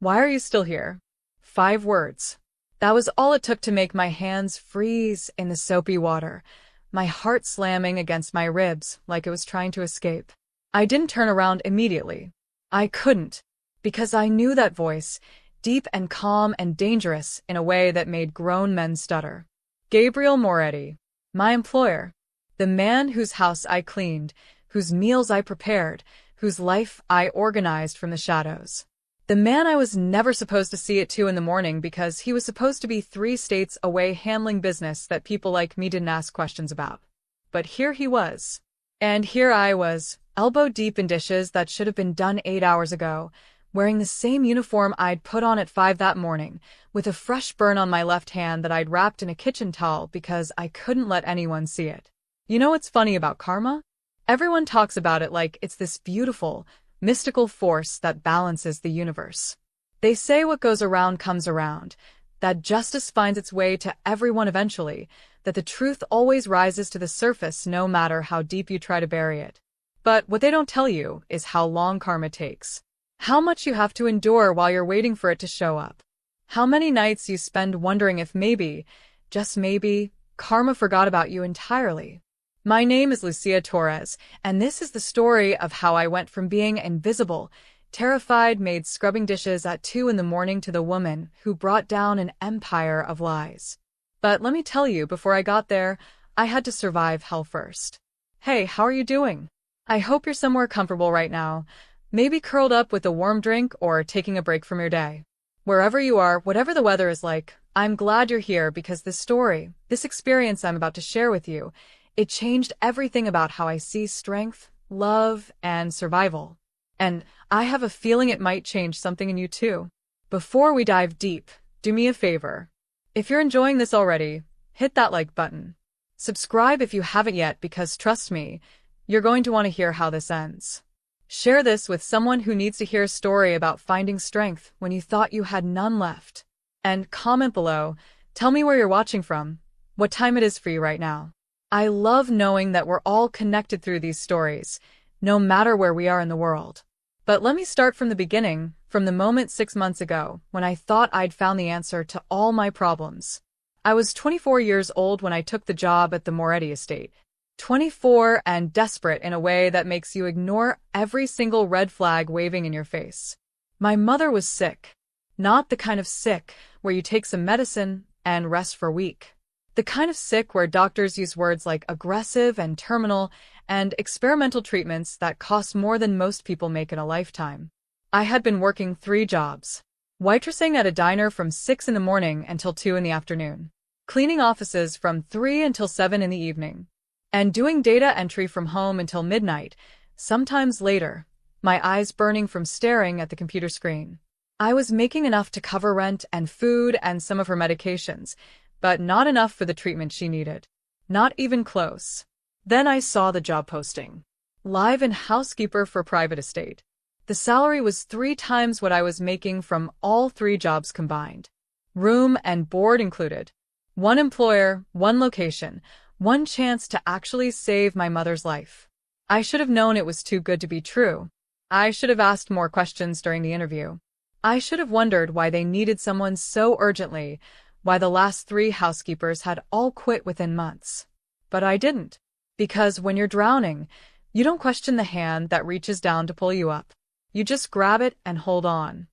Why are you still here? 5 words. That was all it took to make my hands freeze in the soapy water, my heart slamming against my ribs like it was trying to escape. I didn't turn around immediately. I couldn't, because I knew that voice, deep and calm and dangerous in a way that made grown men stutter. Gabriel Moretti, my employer, the man whose house I cleaned, whose meals I prepared, whose life I organized from the shadows. The man I was never supposed to see at 2 in the morning because he was supposed to be 3 states away handling business that people like me didn't ask questions about. But here he was. And here I was, elbow deep in dishes that should have been done 8 hours ago, wearing the same uniform I'd put on at 5 that morning, with a fresh burn on my left hand that I'd wrapped in a kitchen towel because I couldn't let anyone see it. You know what's funny about karma? Everyone talks about it like it's this beautiful, mystical force that balances the universe. They say what goes around comes around, that justice finds its way to everyone eventually, that the truth always rises to the surface no matter how deep you try to bury it. But what they don't tell you is how long karma takes. How much you have to endure while you're waiting for it to show up. How many nights you spend wondering if maybe, just maybe, karma forgot about you entirely. My name is Lucia Torres, and this is the story of how I went from being invisible, terrified maid scrubbing dishes at 2 in the morning to the woman who brought down an empire of lies. But let me tell you, before I got there, I had to survive hell first. Hey, how are you doing? I hope you're somewhere comfortable right now, maybe curled up with a warm drink or taking a break from your day. Wherever you are, whatever the weather is like, I'm glad you're here because this story, this experience I'm about to share with you, it changed everything about how I see strength, love, and survival. And I have a feeling it might change something in you too. Before we dive deep, do me a favor. If you're enjoying this already, hit that like button. Subscribe if you haven't yet because trust me, you're going to want to hear how this ends. Share this with someone who needs to hear a story about finding strength when you thought you had none left. And comment below, tell me where you're watching from, what time it is for you right now. I love knowing that we're all connected through these stories, no matter where we are in the world. But let me start from the beginning, from the moment 6 months ago, when I thought I'd found the answer to all my problems. I was 24 years old when I took the job at the Moretti estate. 24 and desperate in a way that makes you ignore every single red flag waving in your face. My mother was sick. Not the kind of sick where you take some medicine and rest for a week. The kind of sick where doctors use words like aggressive and terminal and experimental treatments that cost more than most people make in a lifetime. I had been working 3 jobs. Waitressing at a diner from 6 in the morning until 2 in the afternoon. Cleaning offices from 3 until 7 in the evening. And doing data entry from home until midnight, sometimes later, my eyes burning from staring at the computer screen. I was making enough to cover rent and food and some of her medications, but not enough for the treatment she needed. Not even close. Then I saw the job posting. Live in housekeeper for private estate. The salary was 3 times what I was making from all 3 jobs combined. Room and board included. 1 employer, 1 location, 1 chance to actually save my mother's life. I should have known it was too good to be true. I should have asked more questions during the interview. I should have wondered why they needed someone so urgently, why the last 3 housekeepers had all quit within months. But I didn't. Because when you're drowning, you don't question the hand that reaches down to pull you up. You just grab it and hold on.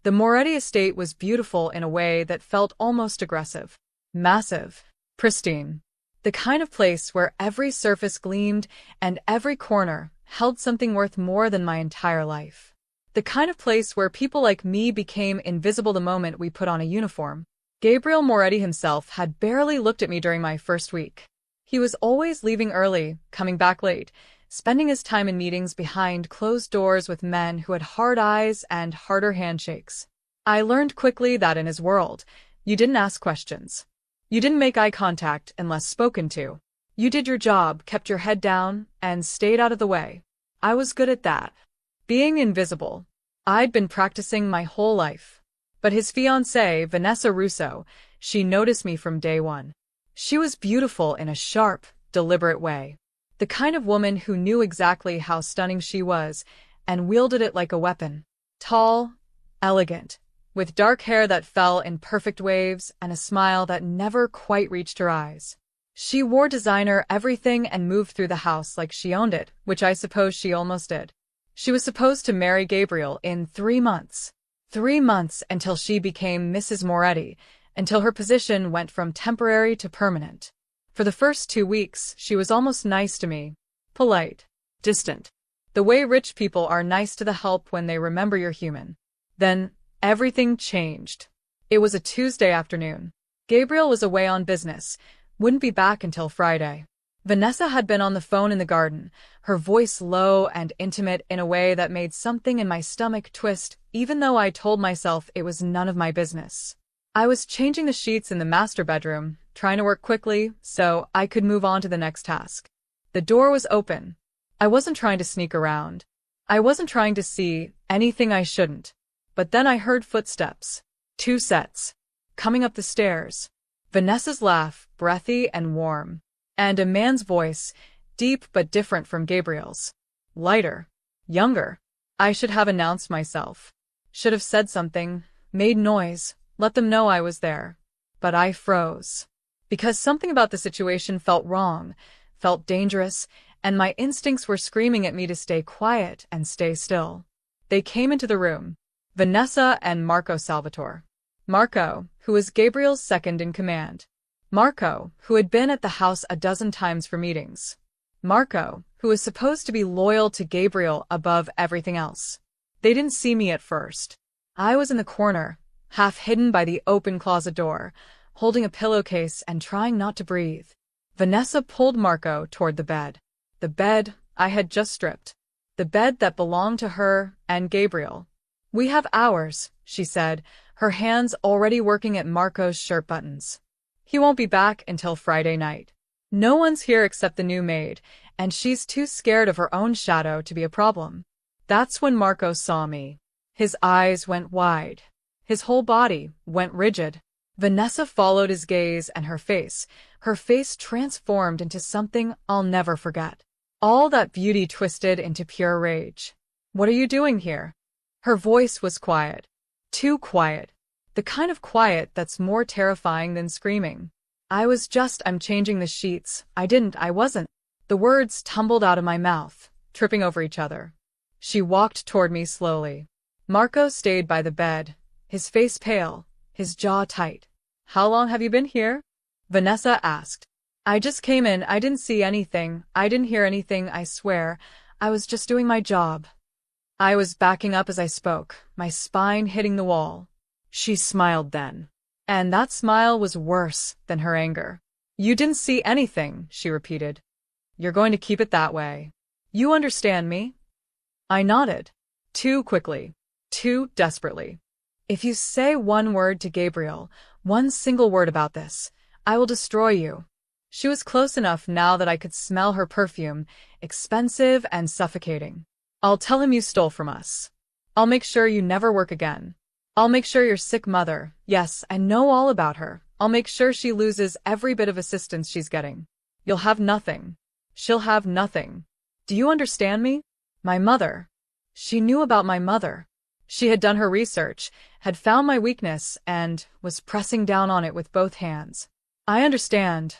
The Moretti estate was beautiful in a way that felt almost aggressive. Massive. Pristine. The kind of place where every surface gleamed and every corner held something worth more than my entire life. The kind of place where people like me became invisible the moment we put on a uniform. Gabriel Moretti himself had barely looked at me during my first week. He was always leaving early, coming back late, spending his time in meetings behind closed doors with men who had hard eyes and harder handshakes. I learned quickly that in his world, you didn't ask questions. You didn't make eye contact unless spoken to. You did your job, kept your head down, and stayed out of the way. I was good at that. Being invisible. I'd been practicing my whole life. But his fiancée, Vanessa Russo, she noticed me from day one. She was beautiful in a sharp, deliberate way. The kind of woman who knew exactly how stunning she was and wielded it like a weapon. Tall, elegant, with dark hair that fell in perfect waves and a smile that never quite reached her eyes. She wore designer everything and moved through the house like she owned it, which I suppose she almost did. She was supposed to marry Gabriel in 3 months. 3 months until she became Mrs. Moretti, until her position went from temporary to permanent. For the first 2 weeks, she was almost nice to me. Polite. Distant. The way rich people are nice to the help when they remember you're human. Then, everything changed. It was a Tuesday afternoon. Gabriel was away on business, wouldn't be back until Friday. Vanessa had been on the phone in the garden, her voice low and intimate in a way that made something in my stomach twist, even though I told myself it was none of my business. I was changing the sheets in the master bedroom, trying to work quickly so I could move on to the next task. The door was open. I wasn't trying to sneak around. I wasn't trying to see anything I shouldn't. But then I heard footsteps. 2 sets. Coming up the stairs. Vanessa's laugh, breathy and warm. And a man's voice, deep but different from Gabriel's. Lighter. Younger. I should have announced myself. Should have said something, made noise, let them know I was there. But I froze. Because something about the situation felt wrong, felt dangerous, and my instincts were screaming at me to stay quiet and stay still. They came into the room. Vanessa and Marco Salvatore. Marco, who was Gabriel's second in command. Marco, who had been at the house a dozen times for meetings. Marco, who was supposed to be loyal to Gabriel above everything else. They didn't see me at first. I was in the corner, half hidden by the open closet door, holding a pillowcase and trying not to breathe. Vanessa pulled Marco toward the bed. The bed I had just stripped. The bed that belonged to her and Gabriel. "We have hours," she said, her hands already working at Marco's shirt buttons. "He won't be back until Friday night. No one's here except the new maid, and she's too scared of her own shadow to be a problem." That's when Marco saw me. His eyes went wide. His whole body went rigid. Vanessa followed his gaze and her face transformed into something I'll never forget. All that beauty twisted into pure rage. "What are you doing here?" Her voice was quiet. Too quiet. The kind of quiet that's more terrifying than screaming. I'm changing the sheets. I wasn't. The words tumbled out of my mouth, tripping over each other. She walked toward me slowly. Marco stayed by the bed, his face pale, his jaw tight. "How long have you been here?" Vanessa asked. "I just came in. I didn't see anything. I didn't hear anything, I swear. I was just doing my job." I was backing up as I spoke, my spine hitting the wall. She smiled then. And that smile was worse than her anger. "You didn't see anything," she repeated. "You're going to keep it that way. You understand me?" I nodded. Too quickly. Too desperately. "If you say one word to Gabriel, one single word about this, I will destroy you." She was close enough now that I could smell her perfume, expensive and suffocating. "I'll tell him you stole from us. I'll make sure you never work again. I'll make sure your sick mother, yes, I know all about her. I'll make sure she loses every bit of assistance she's getting. You'll have nothing. She'll have nothing. Do you understand me? My mother." She knew about my mother. She had done her research, had found my weakness, and was pressing down on it with both hands. "I understand,"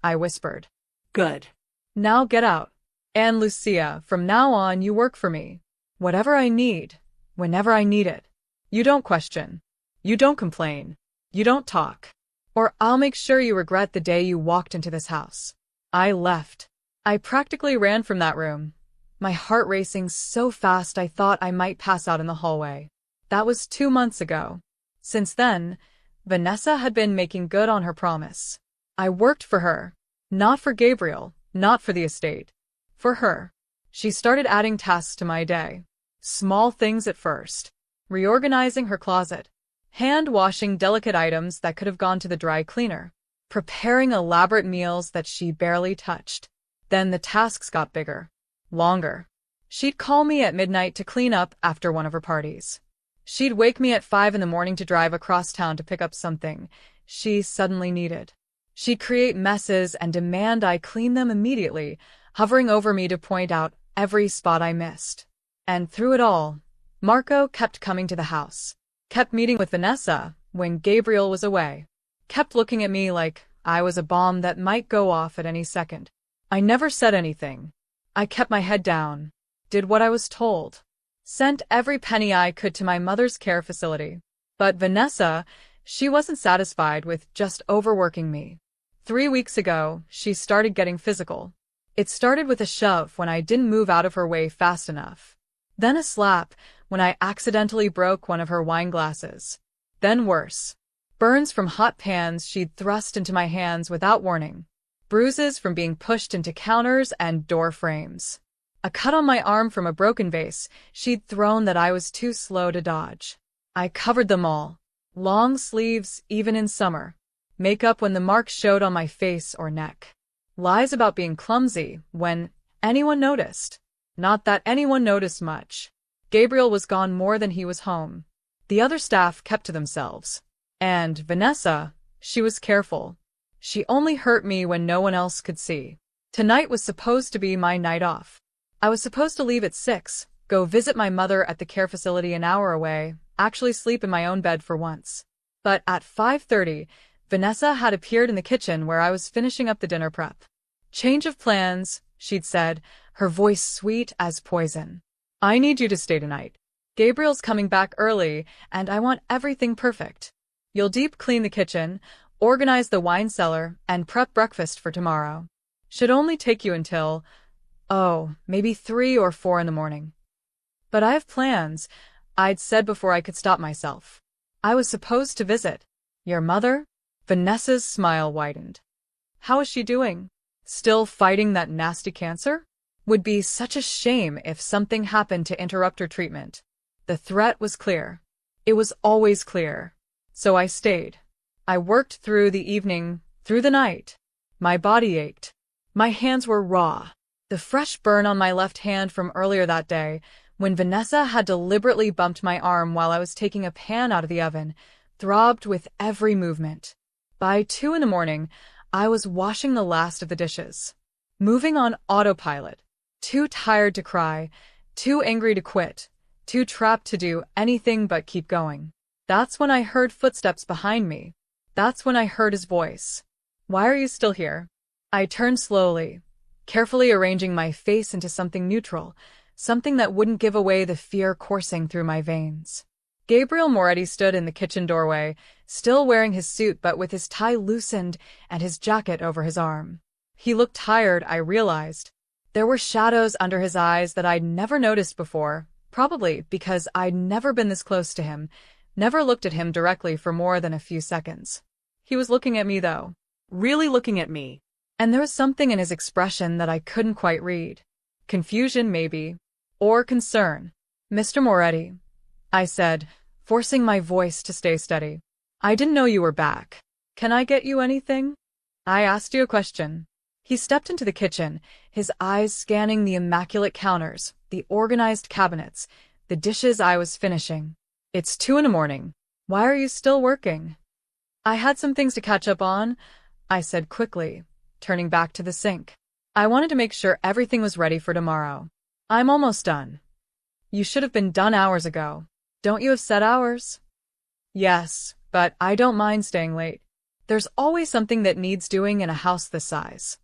I whispered. "Good. Now get out. And Lucia, from now on you work for me. Whatever I need, whenever I need it. You don't question. You don't complain. You don't talk. Or I'll make sure you regret the day you walked into this house." I left. I practically ran from that room, my heart racing so fast I thought I might pass out in the hallway. That was 2 months ago. Since then, Vanessa had been making good on her promise. I worked for her. Not for Gabriel, not for the estate. For her. She started adding tasks to my day. Small things at first. Reorganizing her closet. Hand-washing delicate items that could have gone to the dry cleaner. Preparing elaborate meals that she barely touched. Then the tasks got bigger. Longer. She'd call me at midnight to clean up after one of her parties. She'd wake me at 5 in the morning to drive across town to pick up something she suddenly needed. She'd create messes and demand I clean them immediately, hovering over me to point out every spot I missed. And through it all, Marco kept coming to the house. kept meeting with Vanessa when Gabriel was away, kept looking at me like I was a bomb that might go off at any second. I never said anything. I kept my head down, did what I was told, sent every penny I could to my mother's care facility. But Vanessa, she wasn't satisfied with just overworking me. 3 weeks ago, she started getting physical. It started with a shove when I didn't move out of her way fast enough. Then a slap when I accidentally broke one of her wine glasses. Then worse. Burns from hot pans she'd thrust into my hands without warning. Bruises from being pushed into counters and door frames. A cut on my arm from a broken vase she'd thrown that I was too slow to dodge. I covered them all. Long sleeves, even in summer. Makeup when the marks showed on my face or neck. Lies about being clumsy when anyone noticed. Not that anyone noticed much. Gabriel was gone more than he was home. The other staff kept to themselves. And Vanessa, she was careful. She only hurt me when no one else could see. Tonight was supposed to be my night off. I was supposed to leave at 6, go visit my mother at the care facility an hour away, actually sleep in my own bed for once. But at 5:30, Vanessa had appeared in the kitchen where I was finishing up the dinner prep. Change of plans, she'd said, her voice sweet as poison. I need you to stay tonight. Gabriel's coming back early, and I want everything perfect. You'll deep clean the kitchen, organize the wine cellar, and prep breakfast for tomorrow. Should only take you until, maybe 3 or 4 in the morning. But I have plans, I'd said before I could stop myself. I was supposed to visit your mother? Vanessa's smile widened. How is she doing? Still fighting that nasty cancer? Would be such a shame if something happened to interrupt her treatment. The threat was clear. It was always clear. So I stayed. I worked through the evening, through the night. My body ached. My hands were raw. The fresh burn on my left hand from earlier that day, when Vanessa had deliberately bumped my arm while I was taking a pan out of the oven, throbbed with every movement. By 2 in the morning, I was washing the last of the dishes. Moving on autopilot. Too tired to cry, too angry to quit, too trapped to do anything but keep going. That's when I heard footsteps behind me. That's when I heard his voice. Why are you still here? I turned slowly, carefully arranging my face into something neutral, something that wouldn't give away the fear coursing through my veins. Gabriel Moretti stood in the kitchen doorway, still wearing his suit but with his tie loosened and his jacket over his arm. He looked tired, I realized. There were shadows under his eyes that I'd never noticed before, probably because I'd never been this close to him, never looked at him directly for more than a few seconds. He was looking at me, though. Really looking at me. And there was something in his expression that I couldn't quite read. Confusion, maybe. Or concern. Mr. Moretti, I said, forcing my voice to stay steady. I didn't know you were back. Can I get you anything? I asked you a question. He stepped into the kitchen, his eyes scanning the immaculate counters, the organized cabinets, the dishes I was finishing. It's 2 in the morning. Why are you still working? I had some things to catch up on, I said quickly, turning back to the sink. I wanted to make sure everything was ready for tomorrow. I'm almost done. You should have been done hours ago. Don't you have set hours? Yes, but I don't mind staying late. There's always something that needs doing in a house this size.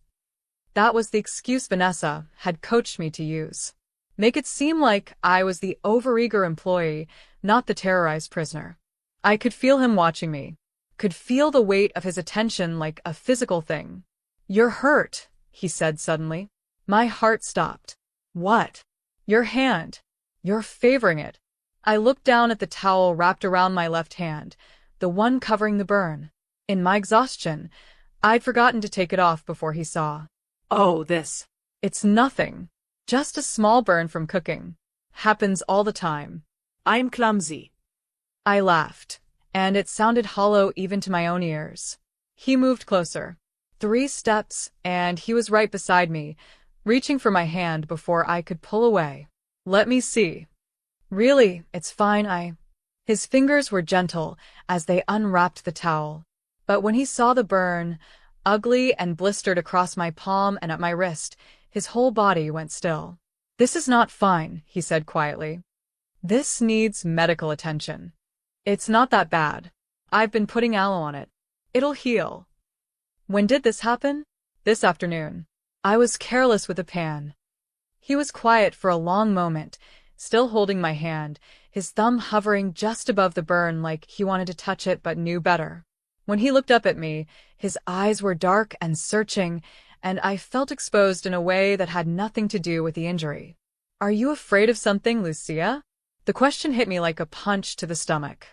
That was the excuse Vanessa had coached me to use. Make it seem like I was the overeager employee, not the terrorized prisoner. I could feel him watching me. Could feel the weight of his attention like a physical thing. You're hurt, he said suddenly. My heart stopped. What? Your hand. You're favoring it. I looked down at the towel wrapped around my left hand, the one covering the burn. In my exhaustion, I'd forgotten to take it off before he saw. Oh, this. It's nothing. Just a small burn from cooking. Happens all the time. I'm clumsy. I laughed, and it sounded hollow even to my own ears. He moved closer. 3 steps, and he was right beside me, reaching for my hand before I could pull away. Let me see. Really, it's fine, His fingers were gentle as they unwrapped the towel. But when he saw the burn, ugly and blistered across my palm and at my wrist, his whole body went still. This is not fine, he said quietly. This needs medical attention. It's not that bad. I've been putting aloe on it. It'll heal. When did this happen? This afternoon. I was careless with a pan. He was quiet for a long moment, still holding my hand, his thumb hovering just above the burn like he wanted to touch it but knew better. When he looked up at me, his eyes were dark and searching, and I felt exposed in a way that had nothing to do with the injury. Are you afraid of something, Lucia? The question hit me like a punch to the stomach.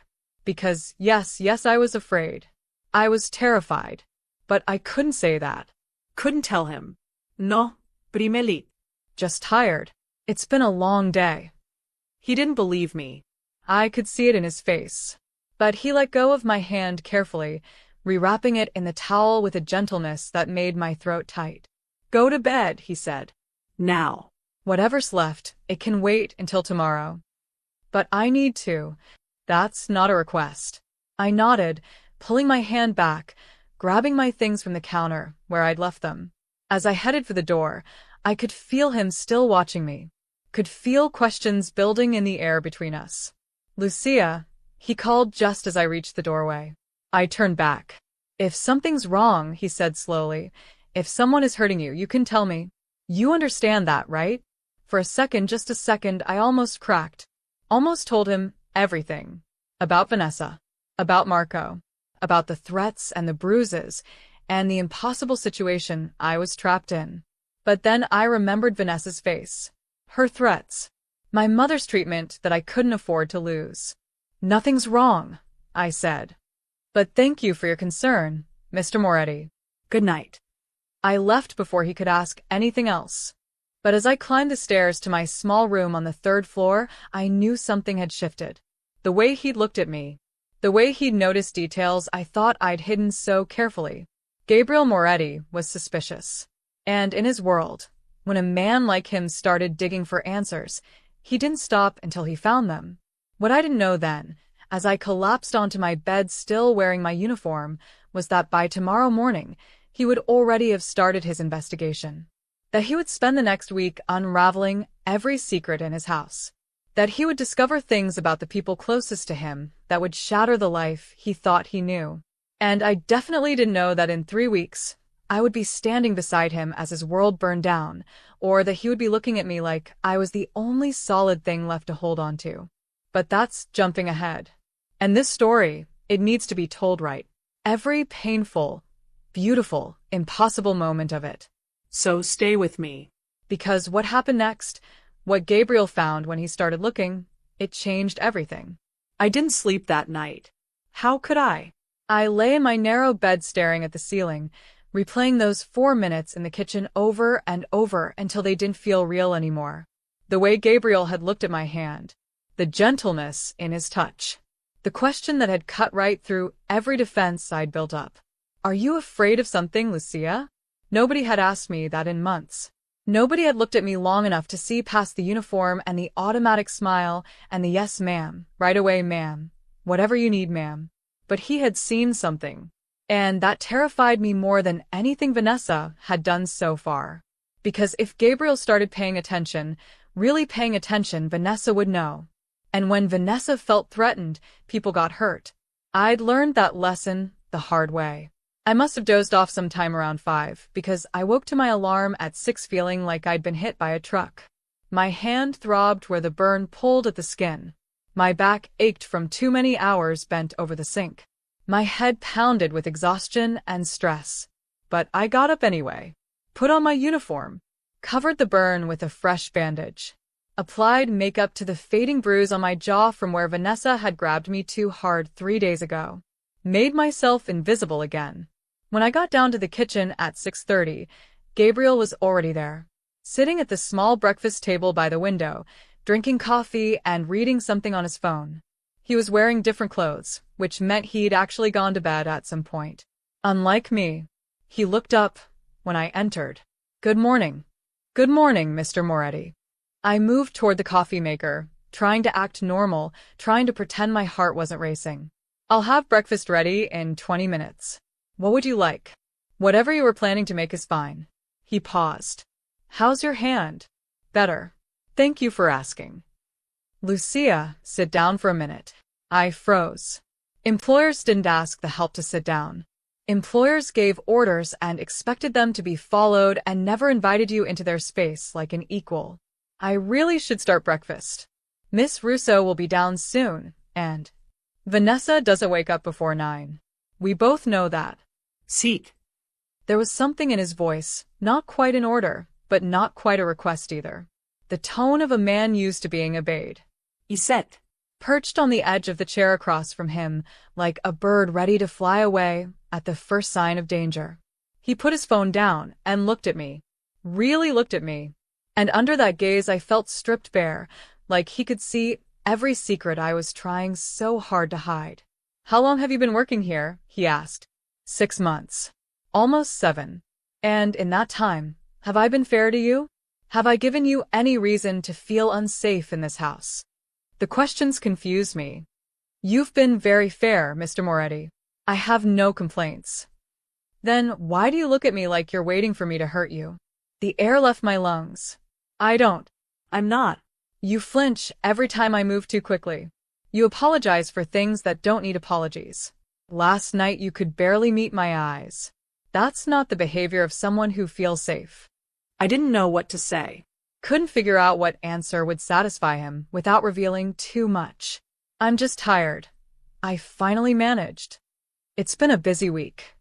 Because, yes, I was afraid. I was terrified. But I couldn't say that. Couldn't tell him. No, primelit. Just tired. It's been a long day. He didn't believe me. I could see it in his face. But he let go of my hand carefully, rewrapping it in the towel with a gentleness that made my throat tight. Go to bed, he said. Now. Whatever's left, it can wait until tomorrow. But I need to. That's not a request. I nodded, pulling my hand back, grabbing my things from the counter where I'd left them. As I headed for the door, I could feel him still watching me. Could feel questions building in the air between us. Lucia, he called just as I reached the doorway. I turned back. If something's wrong, he said slowly, if someone is hurting you, you can tell me. You understand that, right? For a second, just a second, I almost cracked. Almost told him everything. About Vanessa. About Marco. About the threats and the bruises, and the impossible situation I was trapped in. But then I remembered Vanessa's face. Her threats. My mother's treatment that I couldn't afford to lose. Nothing's wrong, I said. But thank you for your concern, Mr. Moretti. Good night. I left before he could ask anything else. But as I climbed the stairs to my small room on the 3rd floor, I knew something had shifted. The way he'd looked at me. The way he'd noticed details I thought I'd hidden so carefully. Gabriel Moretti was suspicious. And in his world, when a man like him started digging for answers, he didn't stop until he found them. What I didn't know then, as I collapsed onto my bed still wearing my uniform, was that by tomorrow morning, he would already have started his investigation. That he would spend the next week unraveling every secret in his house. That he would discover things about the people closest to him that would shatter the life he thought he knew. And I definitely didn't know that in 3 weeks, I would be standing beside him as his world burned down, or that he would be looking at me like I was the only solid thing left to hold on to. But that's jumping ahead. And this story, it needs to be told right. Every painful, beautiful, impossible moment of it. So stay with me. Because what happened next, what Gabriel found when he started looking, it changed everything. I didn't sleep that night. How could I? I lay in my narrow bed staring at the ceiling, replaying those 4 minutes in the kitchen over and over until they didn't feel real anymore. The way Gabriel had looked at my hand. The gentleness in his touch. The question that had cut right through every defense I'd built up. Are you afraid of something, Lucia? Nobody had asked me that in months. Nobody had looked at me long enough to see past the uniform and the automatic smile and the yes, ma'am, right away, ma'am, whatever you need, ma'am. But he had seen something. And that terrified me more than anything Vanessa had done so far. Because if Gabriel started paying attention, really paying attention, Vanessa would know. And when Vanessa felt threatened, people got hurt. I'd learned that lesson the hard way. I must have dozed off sometime around 5, because I woke to my alarm at 6 feeling like I'd been hit by a truck. My hand throbbed where the burn pulled at the skin. My back ached from too many hours bent over the sink. My head pounded with exhaustion and stress. But I got up anyway. Put on my uniform. Covered the burn with a fresh bandage. Applied makeup to the fading bruise on my jaw from where Vanessa had grabbed me too hard 3 days ago. Made myself invisible again. When I got down to the kitchen at 6:30, Gabriel was already there. Sitting at the small breakfast table by the window, drinking coffee and reading something on his phone. He was wearing different clothes, which meant he'd actually gone to bed at some point. Unlike me. He looked up when I entered. Good morning. Good morning, Mr. Moretti. I moved toward the coffee maker, trying to act normal, trying to pretend my heart wasn't racing. I'll have breakfast ready in 20 minutes. What would you like? Whatever you were planning to make is fine. He paused. How's your hand? Better. Thank you for asking. Lucia, sit down for a minute. I froze. Employers didn't ask the help to sit down. Employers gave orders and expected them to be followed and never invited you into their space like an equal. I really should start breakfast. Miss Russo will be down soon, and Vanessa doesn't wake up before 9. We both know that. Seek. There was something in his voice, not quite an order, but not quite a request either. The tone of a man used to being obeyed. Iset. Perched on the edge of the chair across from him, like a bird ready to fly away at the first sign of danger. He put his phone down and looked at me. Really looked at me. And under that gaze I felt stripped bare, like he could see every secret I was trying so hard to hide. "How long have you been working here?" he asked. 6 months. Almost 7. And in that time, have I been fair to you? Have I given you any reason to feel unsafe in this house? The questions confused me. You've been very fair, Mr. Moretti. I have no complaints. Then why do you look at me like you're waiting for me to hurt you? The air left my lungs. I don't. I'm not. You flinch every time I move too quickly. You apologize for things that don't need apologies. Last night you could barely meet my eyes. That's not the behavior of someone who feels safe. I didn't know what to say. Couldn't figure out what answer would satisfy him without revealing too much. I'm just tired. I finally managed. It's been a busy week.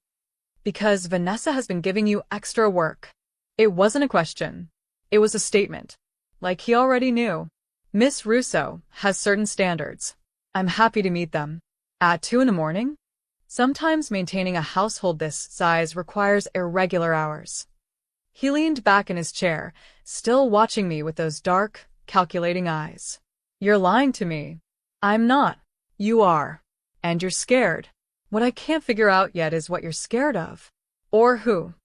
Because Vanessa has been giving you extra work. It wasn't a question. It was a statement. Like he already knew. Miss Russo has certain standards. I'm happy to meet them. At 2 in the morning? Sometimes maintaining a household this size requires irregular hours. He leaned back in his chair, still watching me with those dark, calculating eyes. You're lying to me. I'm not. You are. And you're scared. What I can't figure out yet is what you're scared of. Or who.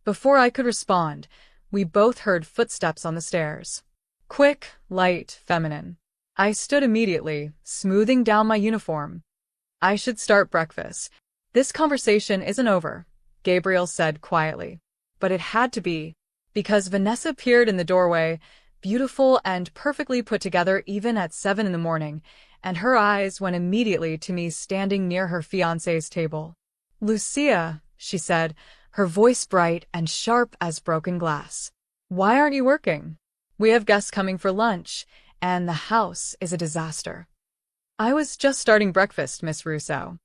Before I could respond, we both heard footsteps on the stairs. Quick, light, feminine. I stood immediately, smoothing down my uniform. I should start breakfast. This conversation isn't over, Gabriel said quietly. But it had to be, because Vanessa appeared in the doorway, beautiful and perfectly put together even at 7 in the morning, and her eyes went immediately to me standing near her fiancé's table. "Lucia," she said, her voice bright and sharp as broken glass. "Why aren't you working? We have guests coming for lunch, and the house is a disaster." "I was just starting breakfast, Miss Russo."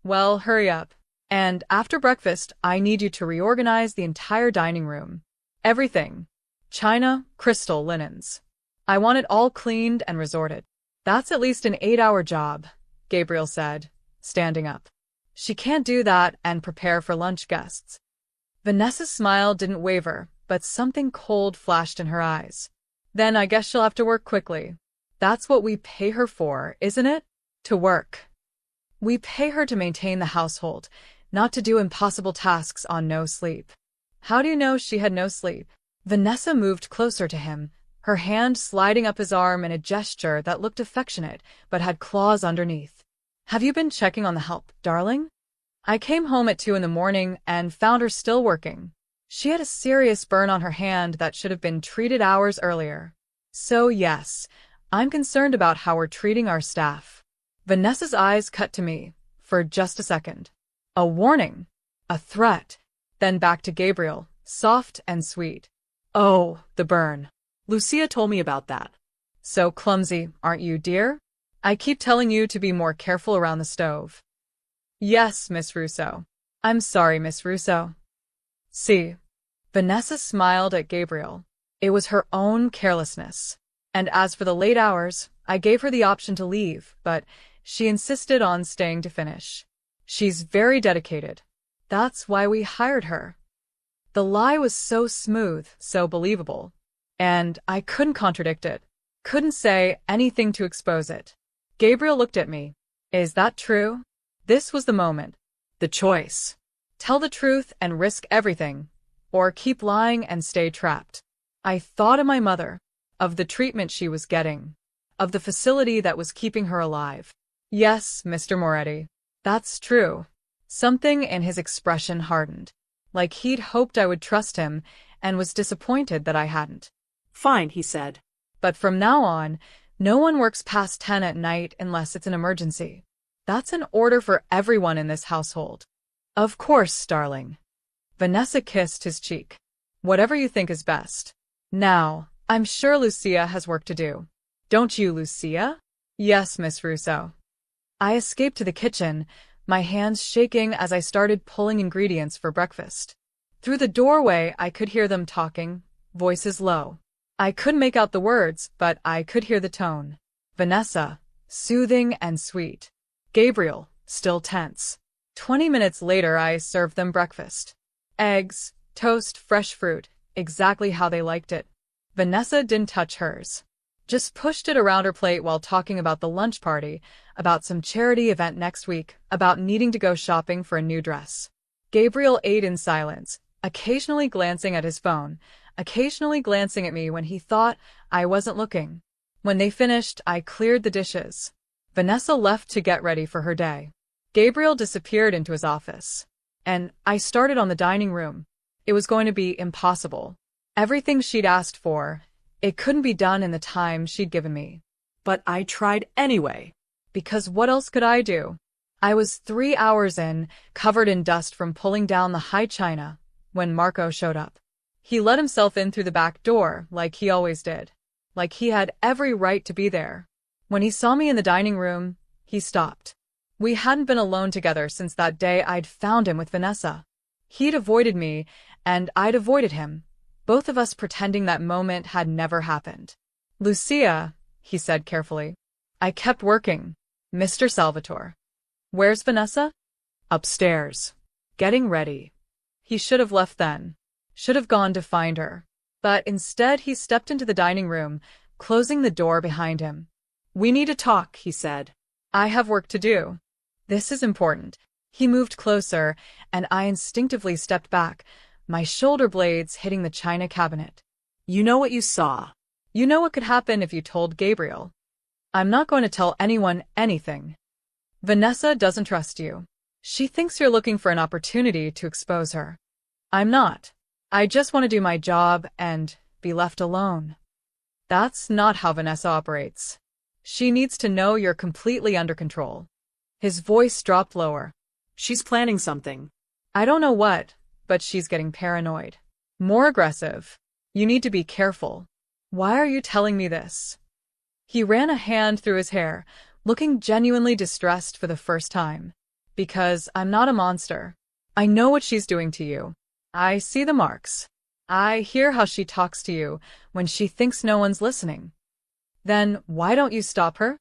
"Well, hurry up. And after breakfast, I need you to reorganize the entire dining room. Everything. China, crystal, linens. I want it all cleaned and resorted." "That's at least an 8-hour job," Gabriel said, standing up. "She can't do that and prepare for lunch guests." Vanessa's smile didn't waver, but something cold flashed in her eyes. "Then I guess she'll have to work quickly. That's what we pay her for, isn't it? To work. We pay her to maintain the household, not to do impossible tasks on no sleep." "How do you know she had no sleep?" Vanessa moved closer to him, her hand sliding up his arm in a gesture that looked affectionate but had claws underneath. "Have you been checking on the help, darling? I came home at 2 in the morning and found her still working. She had a serious burn on her hand that should have been treated hours earlier. So yes, I'm concerned about how we're treating our staff." Vanessa's eyes cut to me, for just a second. A warning. A threat. Then back to Gabriel, soft and sweet. "Oh, the burn. Lucia told me about that." So clumsy, aren't you, dear? I keep telling you to be more careful around the stove." "Yes, Miss Russo. I'm sorry, Miss Russo." "See." Vanessa smiled at Gabriel. It was her own carelessness. And as for the late hours, I gave her the option to leave, but she insisted on staying to finish. She's very dedicated. That's why we hired her. The lie was so smooth, so believable. And I couldn't contradict it. Couldn't say anything to expose it. Gabriel looked at me. Is that true? This was the moment. The choice. Tell the truth and risk everything, or keep lying and stay trapped. I thought of my mother, of the treatment she was getting, of the facility that was keeping her alive. "Yes, Mr. Moretti. That's true." Something in his expression hardened, like he'd hoped I would trust him and was disappointed that I hadn't. "Fine," he said. "But from now on, no one works past 10 at night unless it's an emergency." That's an order for everyone in this household. Of course, darling. Vanessa kissed his cheek. Whatever you think is best. Now, I'm sure Lucia has work to do. Don't you, Lucia? Yes, Miss Russo. I escaped to the kitchen, my hands shaking as I started pulling ingredients for breakfast. Through the doorway, I could hear them talking, voices low. I couldn't make out the words, but I could hear the tone. Vanessa, soothing and sweet. Gabriel, still tense. 20 minutes later, I served them breakfast. Eggs, toast, fresh fruit, exactly how they liked it. Vanessa didn't touch hers. Just pushed it around her plate while talking about the lunch party, about some charity event next week, about needing to go shopping for a new dress. Gabriel ate in silence, occasionally glancing at his phone, occasionally glancing at me when he thought I wasn't looking. When they finished, I cleared the dishes. Vanessa left to get ready for her day. Gabriel disappeared into his office. And I started on the dining room. It was going to be impossible. Everything she'd asked for, it couldn't be done in the time she'd given me. But I tried anyway. Because what else could I do? I was 3 hours in, covered in dust from pulling down the high china, when Marco showed up. He let himself in through the back door, like he always did. Like he had every right to be there. When he saw me in the dining room, he stopped. We hadn't been alone together since that day I'd found him with Vanessa. He'd avoided me, and I'd avoided him, both of us pretending that moment had never happened. Lucia, he said carefully. I kept working. Mr. Salvatore. Where's Vanessa? Upstairs. Getting ready. He should have left then. Should have gone to find her. But instead he stepped into the dining room, closing the door behind him. We need to talk, he said. I have work to do. This is important. He moved closer, and I instinctively stepped back, my shoulder blades hitting the china cabinet. You know what you saw. You know what could happen if you told Gabriel. I'm not going to tell anyone anything. Vanessa doesn't trust you. She thinks you're looking for an opportunity to expose her. I'm not. I just want to do my job and be left alone. That's not how Vanessa operates. She needs to know you're completely under control. His voice dropped lower. She's planning something. I don't know what, but she's getting paranoid. More aggressive. You need to be careful. Why are you telling me this? He ran a hand through his hair, looking genuinely distressed for the first time. Because I'm not a monster. I know what she's doing to you. I see the marks. I hear how she talks to you when she thinks no one's listening. Then why don't you stop her?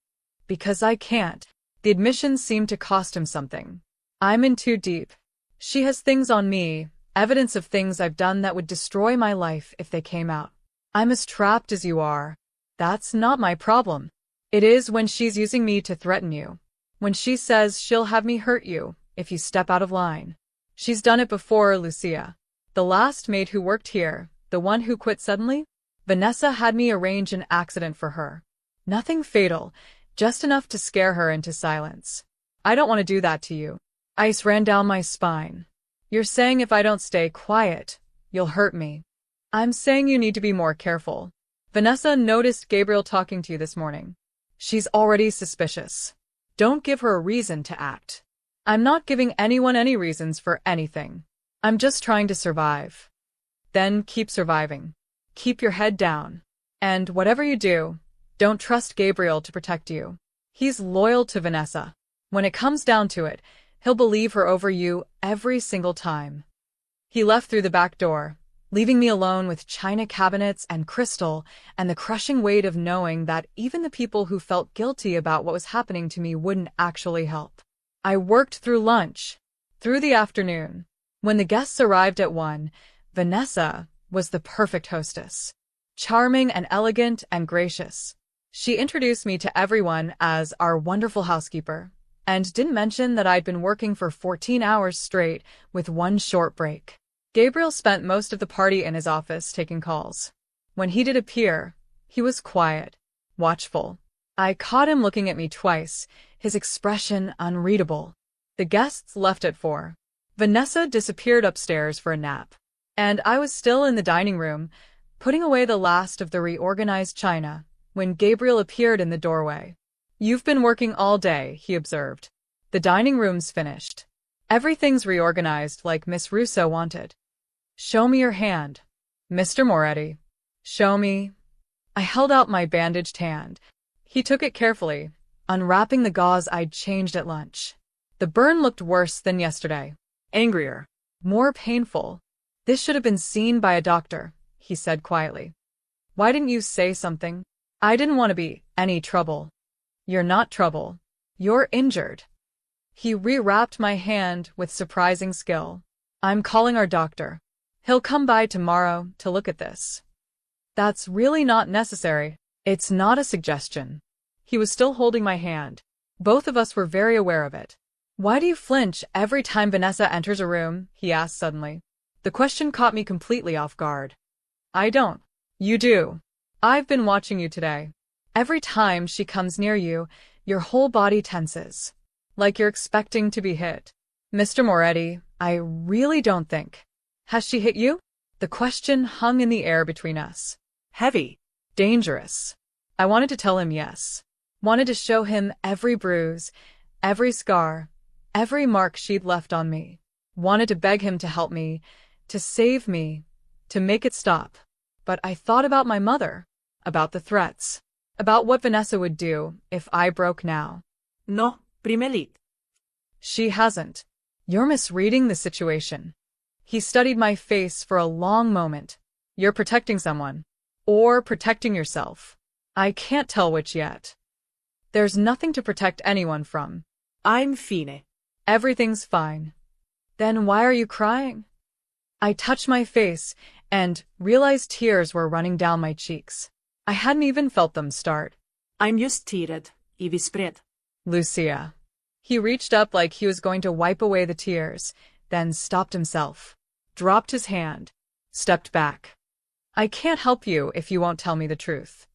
Because I can't. The admission seemed to cost him something. I'm in too deep. She has things on me, evidence of things I've done that would destroy my life if they came out. I'm as trapped as you are. That's not my problem. It is when she's using me to threaten you. When she says she'll have me hurt you if you step out of line. She's done it before, Lucia. The last maid who worked here, the one who quit suddenly, Vanessa had me arrange an accident for her. Nothing fatal, just enough to scare her into silence. I don't want to do that to you. Ice ran down my spine. You're saying if I don't stay quiet, you'll hurt me. I'm saying you need to be more careful. Vanessa noticed Gabriel talking to you this morning. She's already suspicious. Don't give her a reason to act. I'm not giving anyone any reasons for anything. I'm just trying to survive. Then keep surviving. Keep your head down. And whatever you do, don't trust Gabriel to protect you. He's loyal to Vanessa. When it comes down to it, he'll believe her over you every single time. He left through the back door, leaving me alone with china cabinets and crystal and the crushing weight of knowing that even the people who felt guilty about what was happening to me wouldn't actually help. I worked through lunch, through the afternoon. When the guests arrived at 1, Vanessa was the perfect hostess. Charming and elegant and gracious. She introduced me to everyone as our wonderful housekeeper, and didn't mention that I'd been working for 14 hours straight with one short break. Gabriel spent most of the party in his office taking calls. When he did appear, he was quiet, watchful. I caught him looking at me twice, his expression unreadable. The guests left at 4. Vanessa disappeared upstairs for a nap, and I was still in the dining room, putting away the last of the reorganized china, when Gabriel appeared in the doorway. You've been working all day, he observed. The dining room's finished. Everything's reorganized like Miss Russo wanted. Show me your hand. Mr. Moretti. Show me. I held out my bandaged hand. He took it carefully, unwrapping the gauze I'd changed at lunch. The burn looked worse than yesterday. Angrier. More painful. This should have been seen by a doctor, he said quietly. Why didn't you say something? I didn't want to be any trouble. You're not trouble. You're injured. He rewrapped my hand with surprising skill. I'm calling our doctor. He'll come by tomorrow to look at this. That's really not necessary. It's not a suggestion. He was still holding my hand. Both of us were very aware of it. Why do you flinch every time Vanessa enters a room? He asked suddenly. The question caught me completely off guard. I don't. You do. I've been watching you today. Every time she comes near you, your whole body tenses. Like you're expecting to be hit. Mr. Moretti, I really don't think. Has she hit you? The question hung in the air between us. Heavy. Dangerous. I wanted to tell him yes. Wanted to show him every bruise, every scar, every mark she'd left on me. Wanted to beg him to help me, to save me, to make it stop. But I thought about my mother, about the threats, about what Vanessa would do if I broke now. No, primelit. She hasn't. You're misreading the situation. He studied my face for a long moment. You're protecting someone. Or protecting yourself. I can't tell which yet. There's nothing to protect anyone from. I'm fine. Everything's fine. Then why are you crying? I touched my face and realized tears were running down my cheeks. I hadn't even felt them start. I'm just tired, I vispred. Lucia. He reached up like he was going to wipe away the tears, then stopped himself, dropped his hand, stepped back. I can't help you if you won't tell me the truth.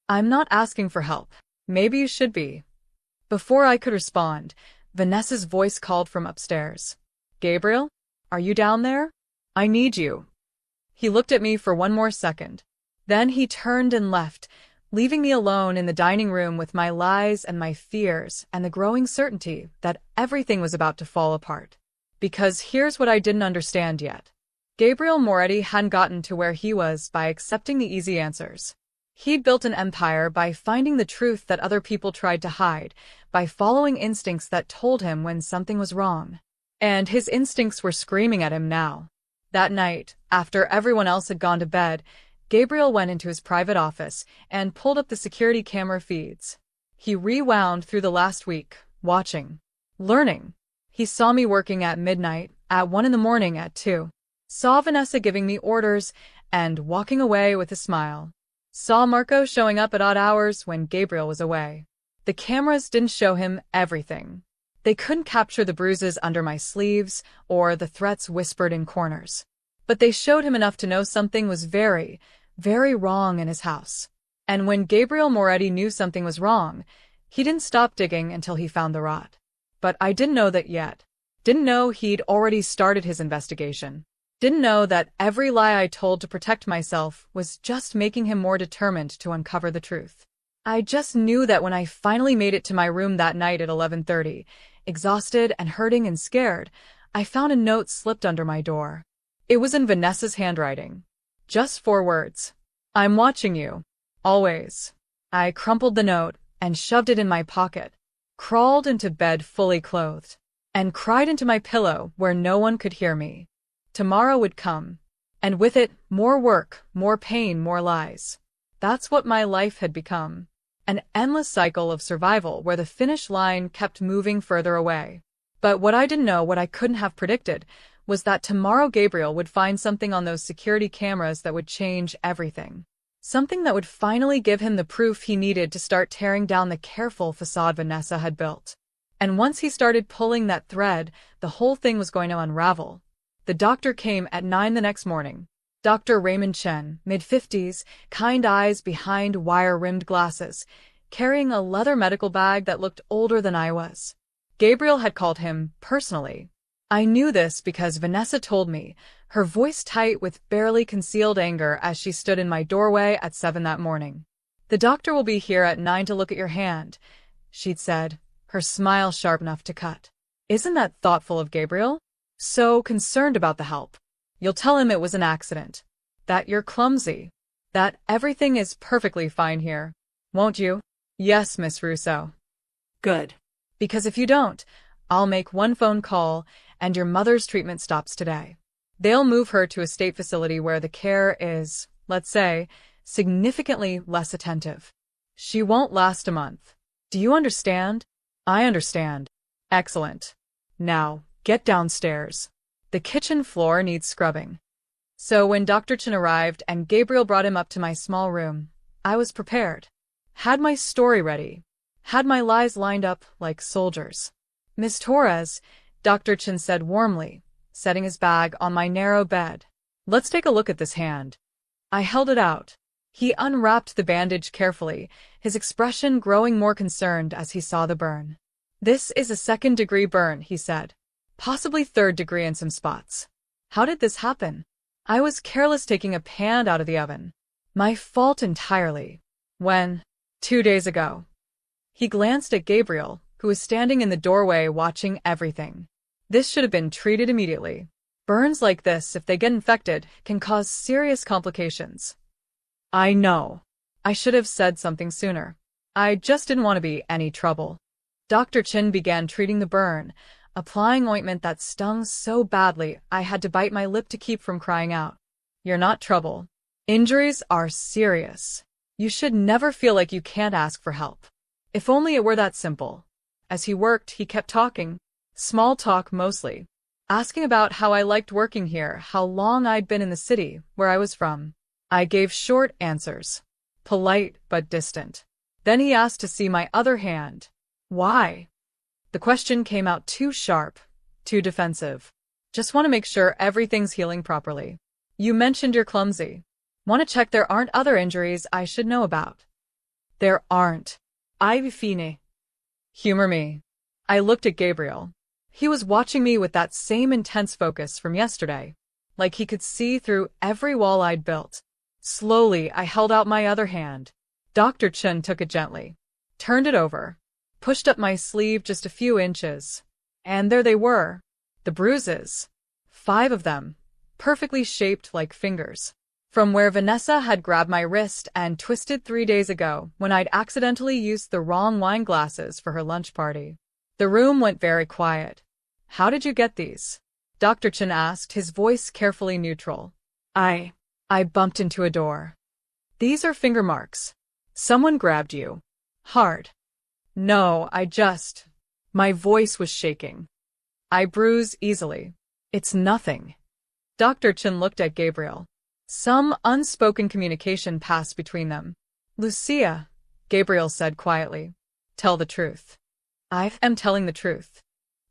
I'm not asking for help. Maybe you should be. Before I could respond, Vanessa's voice called from upstairs. Gabriel, are you down there? I need you. He looked at me for one more second. Then he turned and left, leaving me alone in the dining room with my lies and my fears and the growing certainty that everything was about to fall apart. Because here's what I didn't understand yet. Gabriel Moretti hadn't gotten to where he was by accepting the easy answers. He'd built an empire by finding the truth that other people tried to hide, by following instincts that told him when something was wrong. And his instincts were screaming at him now. That night, after everyone else had gone to bed, Gabriel went into his private office and pulled up the security camera feeds. He rewound through the last week, watching, learning. He saw me working at midnight, at 1 in the morning, at 2. Saw Vanessa giving me orders and walking away with a smile. Saw Marco showing up at odd hours when Gabriel was away. The cameras didn't show him everything. They couldn't capture the bruises under my sleeves or the threats whispered in corners. But they showed him enough to know something was very, very wrong in his house. And when Gabriel Moretti knew something was wrong, he didn't stop digging until he found the rot. But I didn't know that yet. Didn't know he'd already started his investigation. Didn't know that every lie I told to protect myself was just making him more determined to uncover the truth. I just knew that when I finally made it to my room that night at 11:30, exhausted and hurting and scared, I found a note slipped under my door. It was in Vanessa's handwriting. Just 4 words. I'm watching you. Always. I crumpled the note and shoved it in my pocket, crawled into bed fully clothed, and cried into my pillow where no one could hear me. Tomorrow would come, and with it, more work, more pain, more lies. That's what my life had become. An endless cycle of survival where the finish line kept moving further away. But what I didn't know, what I couldn't have predicted, was that tomorrow Gabriel would find something on those security cameras that would change everything. Something that would finally give him the proof he needed to start tearing down the careful facade Vanessa had built. And once he started pulling that thread, the whole thing was going to unravel. The doctor came at 9 the next morning. Dr. Raymond Chen, mid-50s, kind eyes behind wire-rimmed glasses, carrying a leather medical bag that looked older than I was. Gabriel had called him personally. I knew this because Vanessa told me, her voice tight with barely concealed anger as she stood in my doorway at 7 that morning. The doctor will be here at 9 to look at your hand, she'd said, her smile sharp enough to cut. Isn't that thoughtful of Gabriel? So concerned about the help. You'll tell him it was an accident. That you're clumsy. That everything is perfectly fine here. Won't you? Yes, Miss Russo. Good. Because if you don't, I'll make one phone call and your mother's treatment stops today. They'll move her to a state facility where the care is, let's say, significantly less attentive. She won't last a month. Do you understand? I understand. Excellent. Now, get downstairs. The kitchen floor needs scrubbing. So when Dr. Chen arrived and Gabriel brought him up to my small room, I was prepared. Had my story ready. Had my lies lined up like soldiers. Miss Torres, Dr. Chen said warmly, setting his bag on my narrow bed. Let's take a look at this hand. I held it out. He unwrapped the bandage carefully, his expression growing more concerned as he saw the burn. This is a second-degree burn, he said. Possibly third degree in some spots. How did this happen? I was careless taking a pan out of the oven. My fault entirely. When? 2 days ago. He glanced at Gabriel, who was standing in the doorway watching everything. This should have been treated immediately. Burns like this, if they get infected, can cause serious complications. I know. I should have said something sooner. I just didn't want to be any trouble. Dr. Chen began treating the burn, applying ointment that stung so badly I had to bite my lip to keep from crying out. You're not trouble. Injuries are serious. You should never feel like you can't ask for help. If only it were that simple. As he worked, he kept talking. Small talk mostly. Asking about how I liked working here, how long I'd been in the city, where I was from. I gave short answers. Polite but distant. Then he asked to see my other hand. Why? The question came out too sharp, too defensive. Just want to make sure everything's healing properly. You mentioned you're clumsy. Want to check there aren't other injuries I should know about. There aren't. I'm fine. Humor me. I looked at Gabriel. He was watching me with that same intense focus from yesterday, like he could see through every wall I'd built. Slowly, I held out my other hand. Dr. Chen took it gently, turned it over, pushed up my sleeve just a few inches. And there they were, the bruises. 5 of them, perfectly shaped like fingers. From where Vanessa had grabbed my wrist and twisted 3 days ago when I'd accidentally used the wrong wine glasses for her lunch party. The room went very quiet. How did you get these? Dr. Chen asked, his voice carefully neutral. I bumped into a door. These are finger marks. Someone grabbed you. Hard. No, my voice was shaking. I bruise easily. It's nothing. Dr. Chen looked at Gabriel. Some unspoken communication passed between them. Lucia, Gabriel said quietly. Tell the truth. I am telling the truth.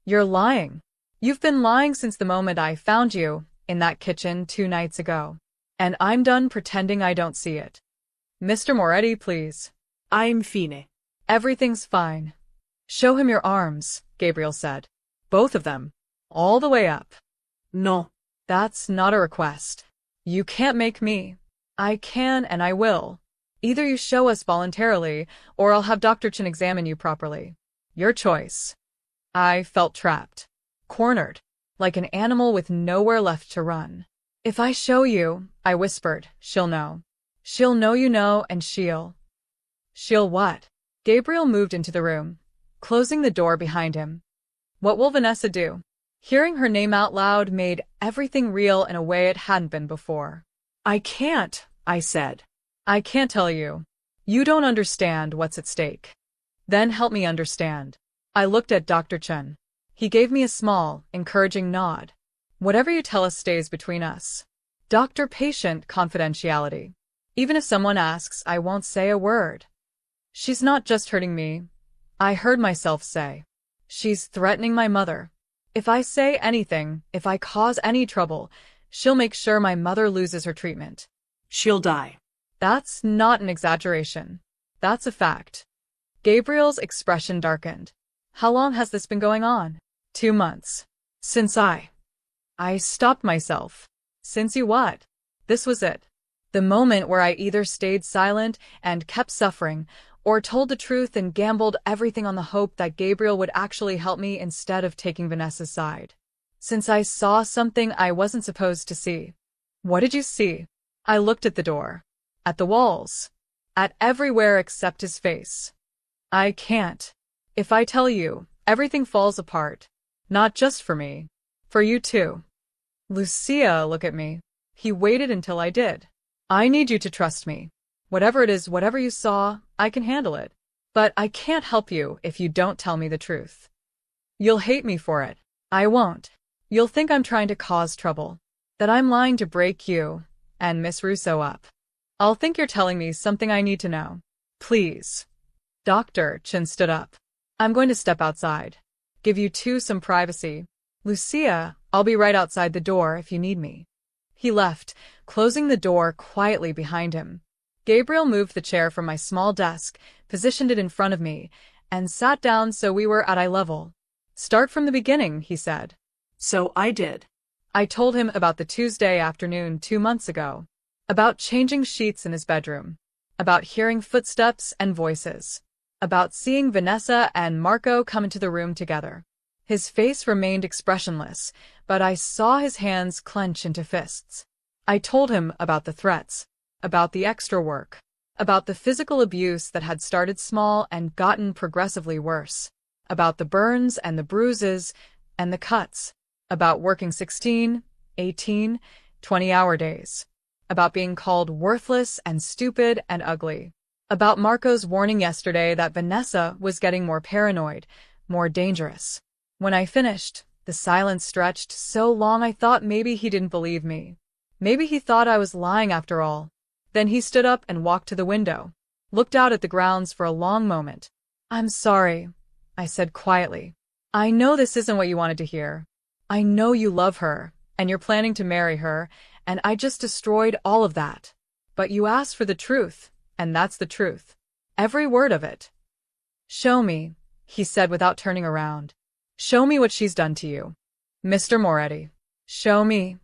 You're lying. You've been lying since the moment I found you in that kitchen 2 nights ago. And I'm done pretending I don't see it. Mr. Moretti, please. I'm fine. Everything's fine. Show him your arms, Gabriel said. Both of them. All the way up. No. That's not a request. You can't make me. I can and I will. Either you show us voluntarily, or I'll have Dr. Chen examine you properly. Your choice. I felt trapped. Cornered. Like an animal with nowhere left to run. If I show you, I whispered, she'll know. She'll know you know, and she'll what? Gabriel moved into the room, closing the door behind him. What will Vanessa do? Hearing her name out loud made everything real in a way it hadn't been before. I can't, I said. I can't tell you. You don't understand what's at stake. Then help me understand. I looked at Dr. Chen. He gave me a small, encouraging nod. Whatever you tell us stays between us. Doctor-patient confidentiality. Even if someone asks, I won't say a word. She's not just hurting me. I heard myself say. She's threatening my mother. If I say anything, if I cause any trouble, she'll make sure my mother loses her treatment. She'll die. That's not an exaggeration. That's a fact. Gabriel's expression darkened. How long has this been going on? 2 months. Since I stopped myself. Since you what? This was it. The moment where I either stayed silent and kept suffering, or told the truth and gambled everything on the hope that Gabriel would actually help me instead of taking Vanessa's side. Since I saw something I wasn't supposed to see. What did you see? I looked at the door. At the walls. At everywhere except his face. I can't. If I tell you, everything falls apart. Not just for me. For you too. Lucia, look at me. He waited until I did. I need you to trust me. Whatever it is, whatever you saw, I can handle it. But I can't help you if you don't tell me the truth. You'll hate me for it. I won't. You'll think I'm trying to cause trouble. That I'm lying to break you and Miss Russo up. I'll think you're telling me something I need to know. Please. Dr. Chin stood up. I'm going to step outside. Give you two some privacy. Lucia, I'll be right outside the door if you need me. He left, closing the door quietly behind him. Gabriel moved the chair from my small desk, positioned it in front of me, and sat down so we were at eye level. Start from the beginning, he said. So I did. I told him about the Tuesday afternoon 2 months ago. About changing sheets in his bedroom. About hearing footsteps and voices. About seeing Vanessa and Marco come into the room together. His face remained expressionless, but I saw his hands clench into fists. I told him about the threats. About the extra work. About the physical abuse that had started small and gotten progressively worse. About the burns and the bruises and the cuts. About working 16, 18, 20-hour days. About being called worthless and stupid and ugly. About Marco's warning yesterday that Vanessa was getting more paranoid, more dangerous. When I finished, the silence stretched so long I thought maybe he didn't believe me. Maybe he thought I was lying after all. Then he stood up and walked to the window, looked out at the grounds for a long moment. I'm sorry, I said quietly. I know this isn't what you wanted to hear. I know you love her, and you're planning to marry her, and I just destroyed all of that. But you asked for the truth, and that's the truth. Every word of it. Show me, he said without turning around. Show me what she's done to you. Mr. Moretti. Show me.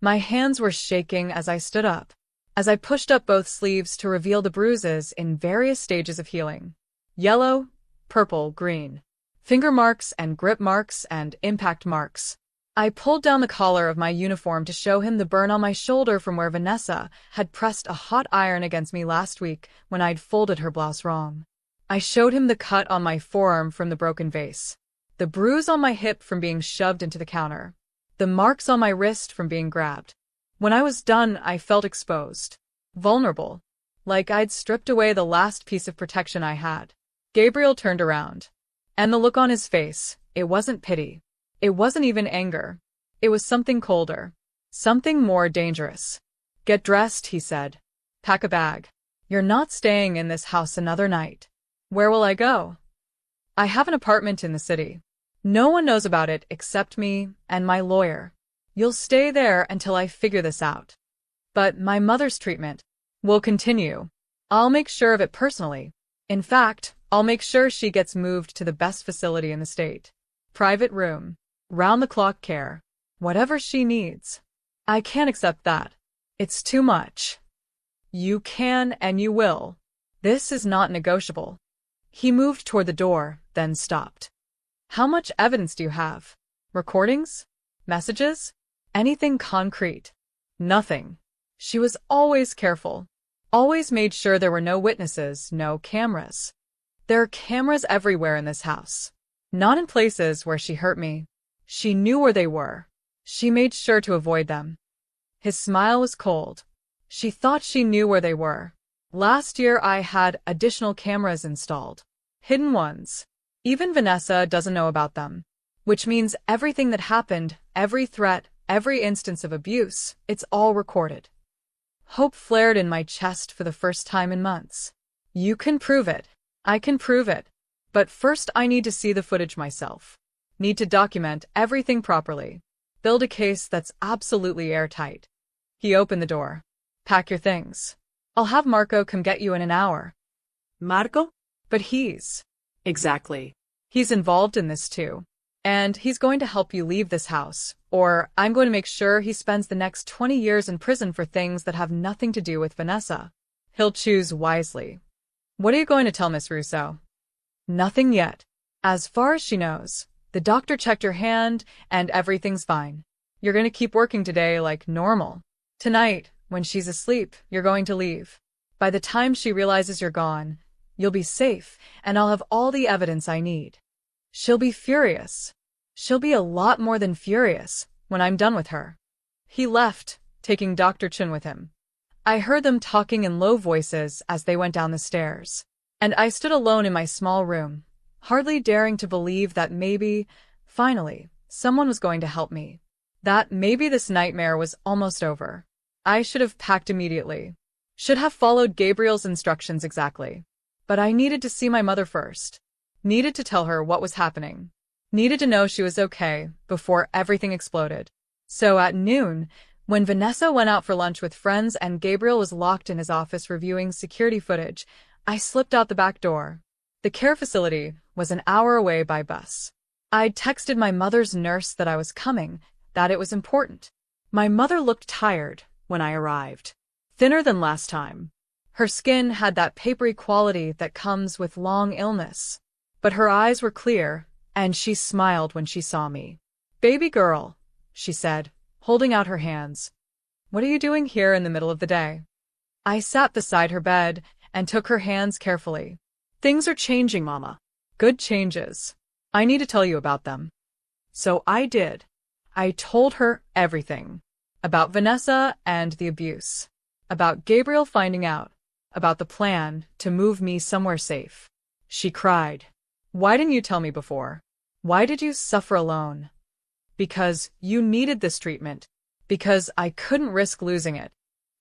My hands were shaking as I stood up, as I pushed up both sleeves to reveal the bruises in various stages of healing. Yellow, purple, green. Finger marks and grip marks and impact marks. I pulled down the collar of my uniform to show him the burn on my shoulder from where Vanessa had pressed a hot iron against me last week when I'd folded her blouse wrong. I showed him the cut on my forearm from the broken vase, the bruise on my hip from being shoved into the counter, the marks on my wrist from being grabbed. When I was done, I felt exposed, vulnerable, like I'd stripped away the last piece of protection I had. Gabriel turned around, and the look on his face, it wasn't pity. It wasn't even anger. It was something colder. Something more dangerous. Get dressed, he said. Pack a bag. You're not staying in this house another night. Where will I go? I have an apartment in the city. No one knows about it except me and my lawyer. You'll stay there until I figure this out. But my mother's treatment will continue. I'll make sure of it personally. In fact, I'll make sure she gets moved to the best facility in the state. Private room. Round-the-clock care. Whatever she needs. I can't accept that. It's too much. You can and you will. This is not negotiable. He moved toward the door, then stopped. How much evidence do you have? Recordings? Messages? Anything concrete? Nothing. She was always careful. Always made sure there were no witnesses, no cameras. There are cameras everywhere in this house. Not in places where she hurt me. She knew where they were. She made sure to avoid them. His smile was cold. She thought she knew where they were. Last year I had additional cameras installed. Hidden ones. Even Vanessa doesn't know about them. Which means everything that happened, every threat, every instance of abuse, it's all recorded. Hope flared in my chest for the first time in months. You can prove it. I can prove it. But first I need to see the footage myself. Need to document everything properly. Build a case that's absolutely airtight. He opened the door. Pack your things. I'll have Marco come get you in an hour. Marco? But he's... Exactly. He's involved in this too. And he's going to help you leave this house, or I'm going to make sure he spends the next 20 years in prison for things that have nothing to do with Vanessa. He'll choose wisely. What are you going to tell Miss Russo? Nothing yet. As far as she knows, the doctor checked your hand and everything's fine. You're going to keep working today like normal. Tonight, when she's asleep, you're going to leave. By the time she realizes you're gone, you'll be safe and I'll have all the evidence I need. She'll be furious. She'll be a lot more than furious when I'm done with her. He left, taking Dr. Chen with him. I heard them talking in low voices as they went down the stairs, and I stood alone in my small room, hardly daring to believe that maybe, finally, someone was going to help me. That maybe this nightmare was almost over. I should have packed immediately. Should have followed Gabriel's instructions exactly. But I needed to see my mother first. Needed to tell her what was happening. Needed to know she was okay before everything exploded. So at noon, when Vanessa went out for lunch with friends and Gabriel was locked in his office reviewing security footage, I slipped out the back door. The care facility was an hour away by bus. I'd texted my mother's nurse that I was coming, that it was important. My mother looked tired when I arrived. Thinner than last time. Her skin had that papery quality that comes with long illness. But her eyes were clear, and she smiled when she saw me. "Baby girl," she said, holding out her hands. "What are you doing here in the middle of the day?" I sat beside her bed and took her hands carefully. "Things are changing, Mama. Good changes. I need to tell you about them." So I did. I told her everything. About Vanessa and the abuse. About Gabriel finding out. About the plan to move me somewhere safe. She cried. "Why didn't you tell me before? Why did you suffer alone?" "Because you needed this treatment. Because I couldn't risk losing it.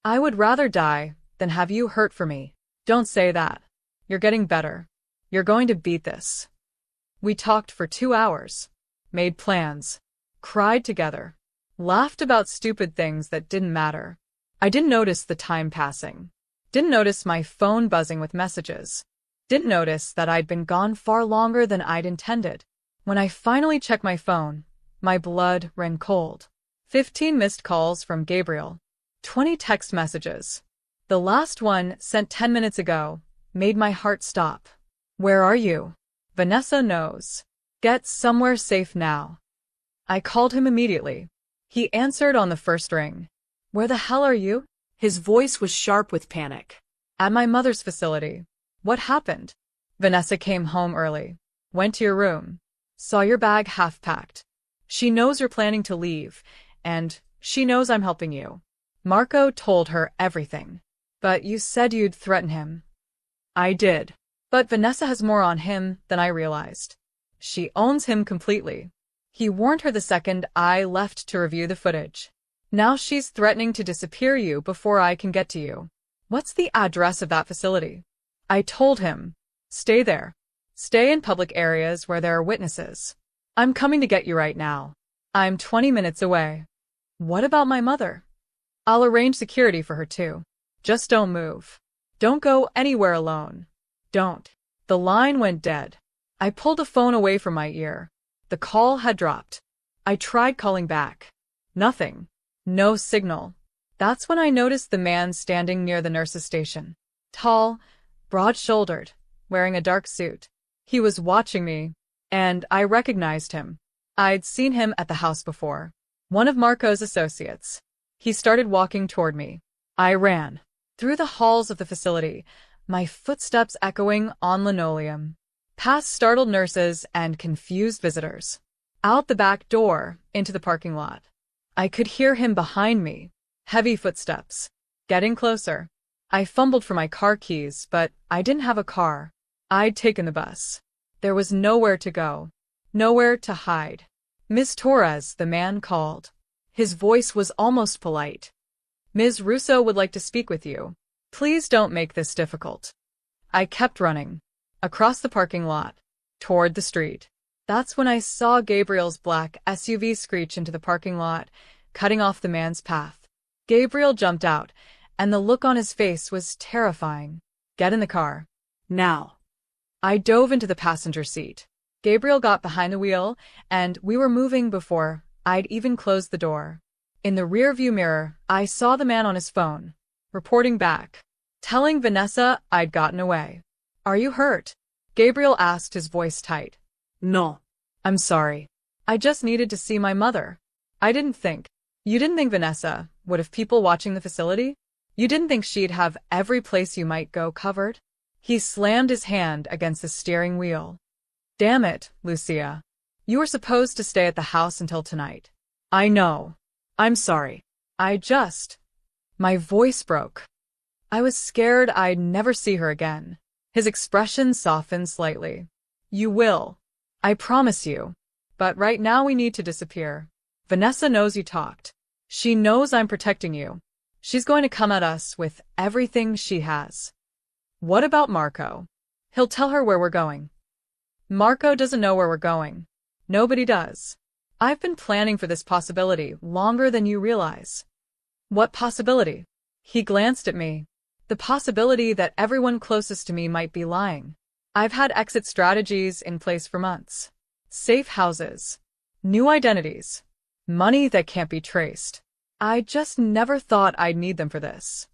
I would rather die than have you hurt for me." "Don't say that. You're getting better. You're going to beat this." We talked for 2 hours. Made plans. Cried together. Laughed about stupid things that didn't matter. I didn't notice the time passing. Didn't notice my phone buzzing with messages. Didn't notice that I'd been gone far longer than I'd intended. When I finally checked my phone, my blood ran cold. 15 missed calls from Gabriel. 20 text messages. The last one, sent 10 minutes ago, made my heart stop. "Where are you?" "Vanessa knows. Get somewhere safe now." I called him immediately. He answered on the first ring. "Where the hell are you?" His voice was sharp with panic. "At my mother's facility." "What happened?" "Vanessa came home early. Went to your room. Saw your bag half-packed. She knows you're planning to leave, and she knows I'm helping you." Marco told her everything. "But you said you'd threaten him." "I did. But Vanessa has more on him than I realized. She owns him completely. He warned her the second I left to review the footage. Now she's threatening to disappear you before I can get to you." "What's the address of that facility?" I told him. "Stay there. Stay in public areas where there are witnesses. I'm coming to get you right now. I'm 20 minutes away." "What about my mother?" "I'll arrange security for her too. Just don't move. Don't go anywhere alone. Don't." The line went dead. I pulled the phone away from my ear. The call had dropped. I tried calling back. Nothing. No signal. That's when I noticed the man standing near the nurse's station. Tall, broad-shouldered, wearing a dark suit. He was watching me, and I recognized him. I'd seen him at the house before. One of Marco's associates. He started walking toward me. I ran. Through the halls of the facility, my footsteps echoing on linoleum. Past startled nurses and confused visitors. Out the back door, into the parking lot. I could hear him behind me. Heavy footsteps. Getting closer. I fumbled for my car keys, but I didn't have a car. I'd taken the bus. There was nowhere to go. Nowhere to hide. "Miss Torres," the man called. His voice was almost polite. "Ms. Russo would like to speak with you. Please don't make this difficult." I kept running. Across the parking lot. Toward the street. That's when I saw Gabriel's black SUV screech into the parking lot, cutting off the man's path. Gabriel jumped out, and the look on his face was terrifying. "Get in the car. Now." I dove into the passenger seat. Gabriel got behind the wheel, and we were moving before I'd even closed the door. In the rearview mirror, I saw the man on his phone, reporting back, telling Vanessa I'd gotten away. Are you hurt? Gabriel asked, his voice tight. No. I'm sorry. I just needed to see my mother. I didn't think. You didn't think Vanessa would have people watching the facility? You didn't think she'd have every place you might go covered? He slammed his hand against the steering wheel. Damn it, Lucia. You were supposed to stay at the house until tonight. I know. I'm sorry. My voice broke. I was scared I'd never see her again. His expression softened slightly. You will. I promise you. But right now we need to disappear. Vanessa knows you talked. She knows I'm protecting you. She's going to come at us with everything she has. What about Marco? He'll tell her where we're going. Marco doesn't know where we're going. Nobody does. I've been planning for this possibility longer than you realize. What possibility? He glanced at me. The possibility that everyone closest to me might be lying. I've had exit strategies in place for months. Safe houses. New identities. Money that can't be traced. I just never thought I'd need them for this.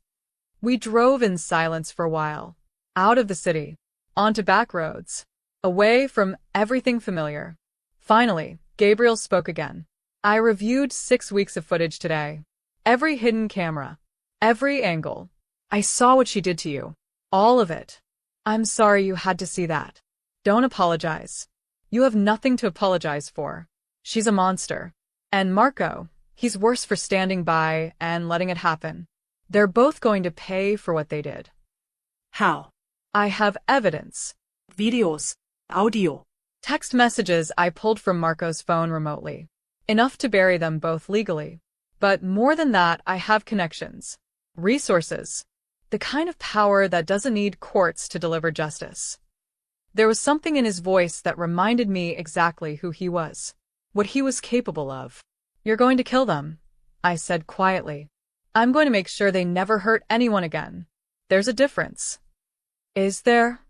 We drove in silence for a while. Out of the city. Onto back roads. Away from everything familiar. Finally, Gabriel spoke again. I reviewed 6 weeks of footage today. Every hidden camera. Every angle. I saw what she did to you. All of it. I'm sorry you had to see that. Don't apologize. You have nothing to apologize for. She's a monster. And Marco, he's worse for standing by and letting it happen. They're both going to pay for what they did. How? I have evidence. Videos. Audio. Text messages I pulled from Marco's phone remotely. Enough to bury them both legally. But more than that, I have connections. Resources. The kind of power that doesn't need courts to deliver justice. There was something in his voice that reminded me exactly who he was. What he was capable of. You're going to kill them, I said quietly. I'm going to make sure they never hurt anyone again. There's a difference. Is there?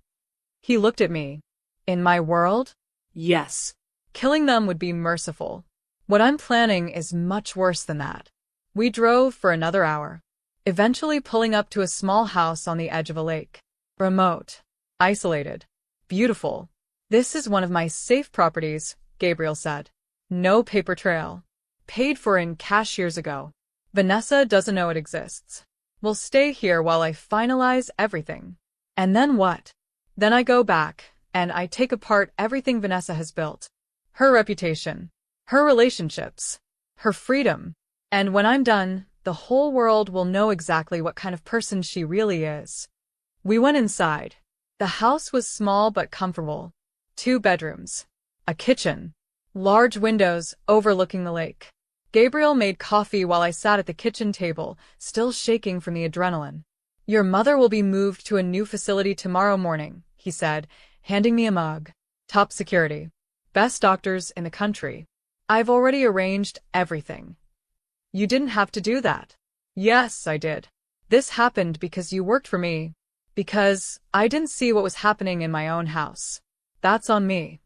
He looked at me. In my world? Yes. Killing them would be merciful. What I'm planning is much worse than that. We drove for another hour, eventually pulling up to a small house on the edge of a lake. Remote. Isolated. Beautiful. This is one of my safe properties, Gabriel said. No paper trail. Paid for in cash years ago. Vanessa doesn't know it exists. We'll stay here while I finalize everything. And then what? Then I go back, and I take apart everything Vanessa has built. Her reputation. Her relationships. Her freedom. And when I'm done, the whole world will know exactly what kind of person she really is. We went inside. The house was small but comfortable. 2 bedrooms. A kitchen. Large windows overlooking the lake. Gabriel made coffee while I sat at the kitchen table, still shaking from the adrenaline. Your mother will be moved to a new facility tomorrow morning, he said, handing me a mug. Top security. Best doctors in the country. I've already arranged everything. You didn't have to do that. Yes, I did. This happened because you worked for me. Because I didn't see what was happening in my own house. That's on me.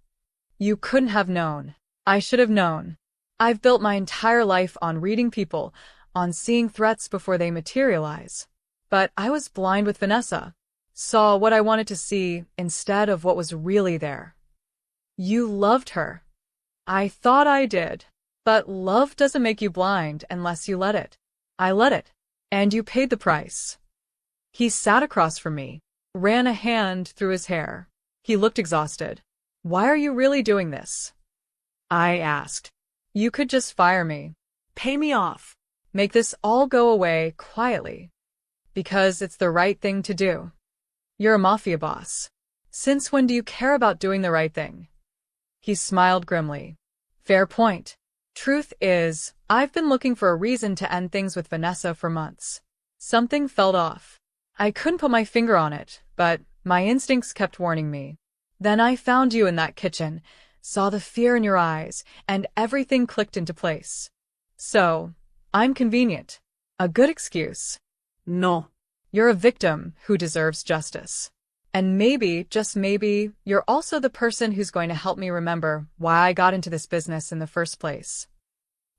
You couldn't have known. I should have known. I've built my entire life on reading people, on seeing threats before they materialize. But I was blind with Vanessa. Saw what I wanted to see instead of what was really there. You loved her. I thought I did. But love doesn't make you blind unless you let it. I let it. And you paid the price. He sat across from me, ran a hand through his hair. He looked exhausted. Why are you really doing this? I asked. You could just fire me. Pay me off. Make this all go away quietly. Because it's the right thing to do. You're a mafia boss. Since when do you care about doing the right thing? He smiled grimly. Fair point. Truth is, I've been looking for a reason to end things with Vanessa for months. Something felt off. I couldn't put my finger on it, but my instincts kept warning me. Then I found you in that kitchen, saw the fear in your eyes, and everything clicked into place. So, I'm convenient. A good excuse. No. You're a victim who deserves justice. And maybe, just maybe, you're also the person who's going to help me remember why I got into this business in the first place.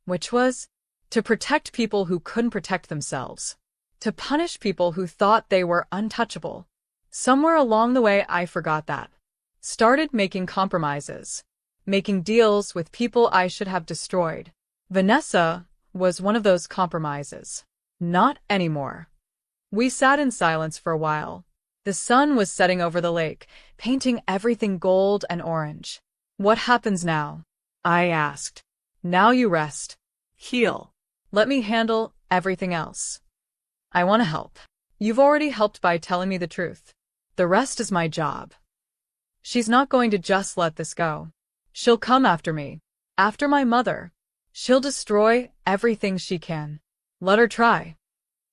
Which was to protect people who couldn't protect themselves. To punish people who thought they were untouchable. Somewhere along the way, I forgot that. Started making compromises. Making deals with people I should have destroyed. Vanessa was one of those compromises. Not anymore. We sat in silence for a while. The sun was setting over the lake, painting everything gold and orange. What happens now? I asked. Now you rest. Heal. Let me handle everything else. I want to help. You've already helped by telling me the truth. The rest is my job. She's not going to just let this go. She'll come after me. After my mother. She'll destroy everything she can. Let her try.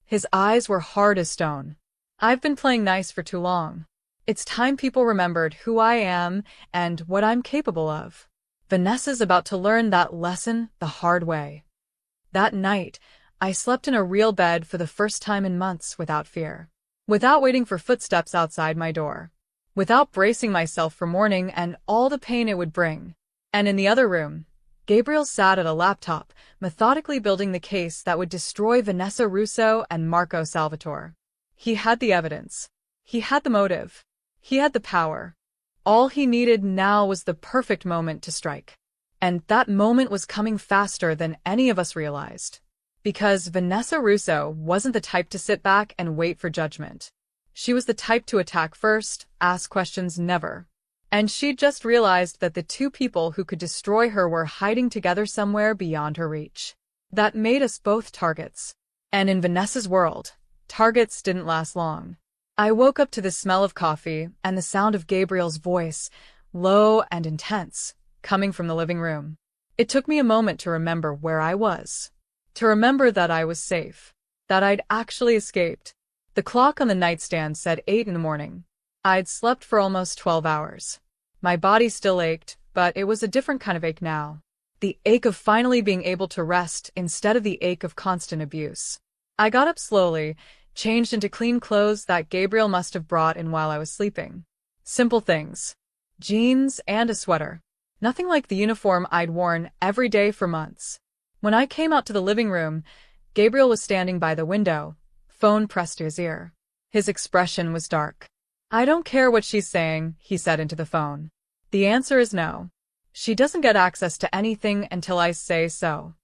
His eyes were hard as stone. I've been playing nice for too long. It's time people remembered who I am and what I'm capable of. Vanessa's about to learn that lesson the hard way. That night, I slept in a real bed for the first time in months without fear. Without waiting for footsteps outside my door. Without bracing myself for morning and all the pain it would bring. And in the other room, Gabriel sat at a laptop, methodically building the case that would destroy Vanessa Russo and Marco Salvatore. He had the evidence. He had the motive. He had the power. All he needed now was the perfect moment to strike. And that moment was coming faster than any of us realized. Because Vanessa Russo wasn't the type to sit back and wait for judgment. She was the type to attack first, ask questions never. And she'd just realized that the two people who could destroy her were hiding together somewhere beyond her reach. That made us both targets. And in Vanessa's world, targets didn't last long. I woke up to the smell of coffee and the sound of Gabriel's voice, low and intense, coming from the living room. It took me a moment to remember where I was. To remember that I was safe. That I'd actually escaped. The clock on the nightstand said 8 in the morning. I'd slept for almost 12 hours. My body still ached, but it was a different kind of ache now. The ache of finally being able to rest instead of the ache of constant abuse. I got up slowly, changed into clean clothes that Gabriel must have brought in while I was sleeping. Simple things. Jeans and a sweater. Nothing like the uniform I'd worn every day for months. When I came out to the living room, Gabriel was standing by the window, phone pressed to his ear. His expression was dark. I don't care what she's saying, he said into the phone. The answer is no. She doesn't get access to anything until I say so.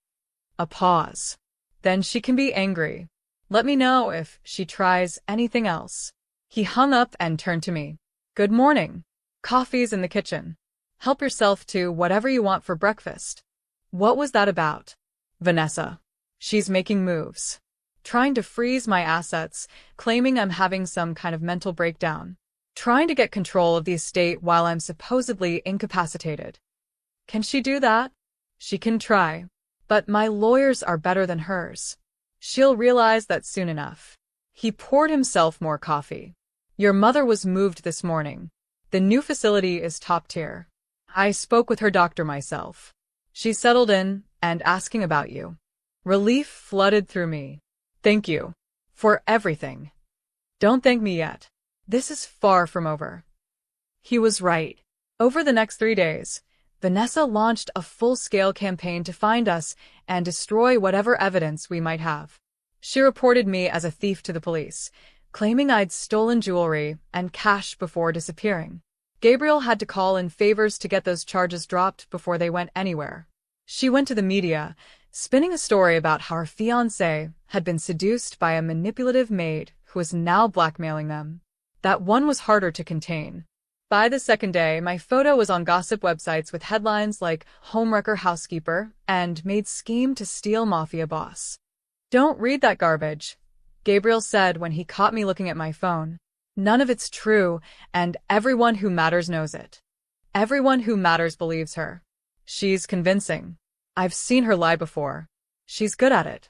A pause. Then she can be angry. Let me know if she tries anything else. He hung up and turned to me. Good morning. Coffee's in the kitchen. Help yourself to whatever you want for breakfast. What was that about? Vanessa. She's making moves. Trying to freeze my assets, claiming I'm having some kind of mental breakdown. Trying to get control of the estate while I'm supposedly incapacitated. Can she do that? She can try. But my lawyers are better than hers. She'll realize that soon enough. He poured himself more coffee. Your mother was moved this morning. The new facility is top tier. I spoke with her doctor myself. She's settled in and asking about you. Relief flooded through me. Thank you. For everything. Don't thank me yet. This is far from over. He was right. Over the next 3 days, Vanessa launched a full-scale campaign to find us and destroy whatever evidence we might have. She reported me as a thief to the police, claiming I'd stolen jewelry and cash before disappearing. Gabriel had to call in favors to get those charges dropped before they went anywhere. She went to the media, spinning a story about how her fiancé had been seduced by a manipulative maid who was now blackmailing them. That one was harder to contain. By the second day, my photo was on gossip websites with headlines like Homewrecker Housekeeper and Maid Scheme to Steal Mafia Boss. Don't read that garbage, Gabriel said when he caught me looking at my phone. None of it's true, and everyone who matters knows it. Everyone who matters believes her. She's convincing. I've seen her lie before. She's good at it.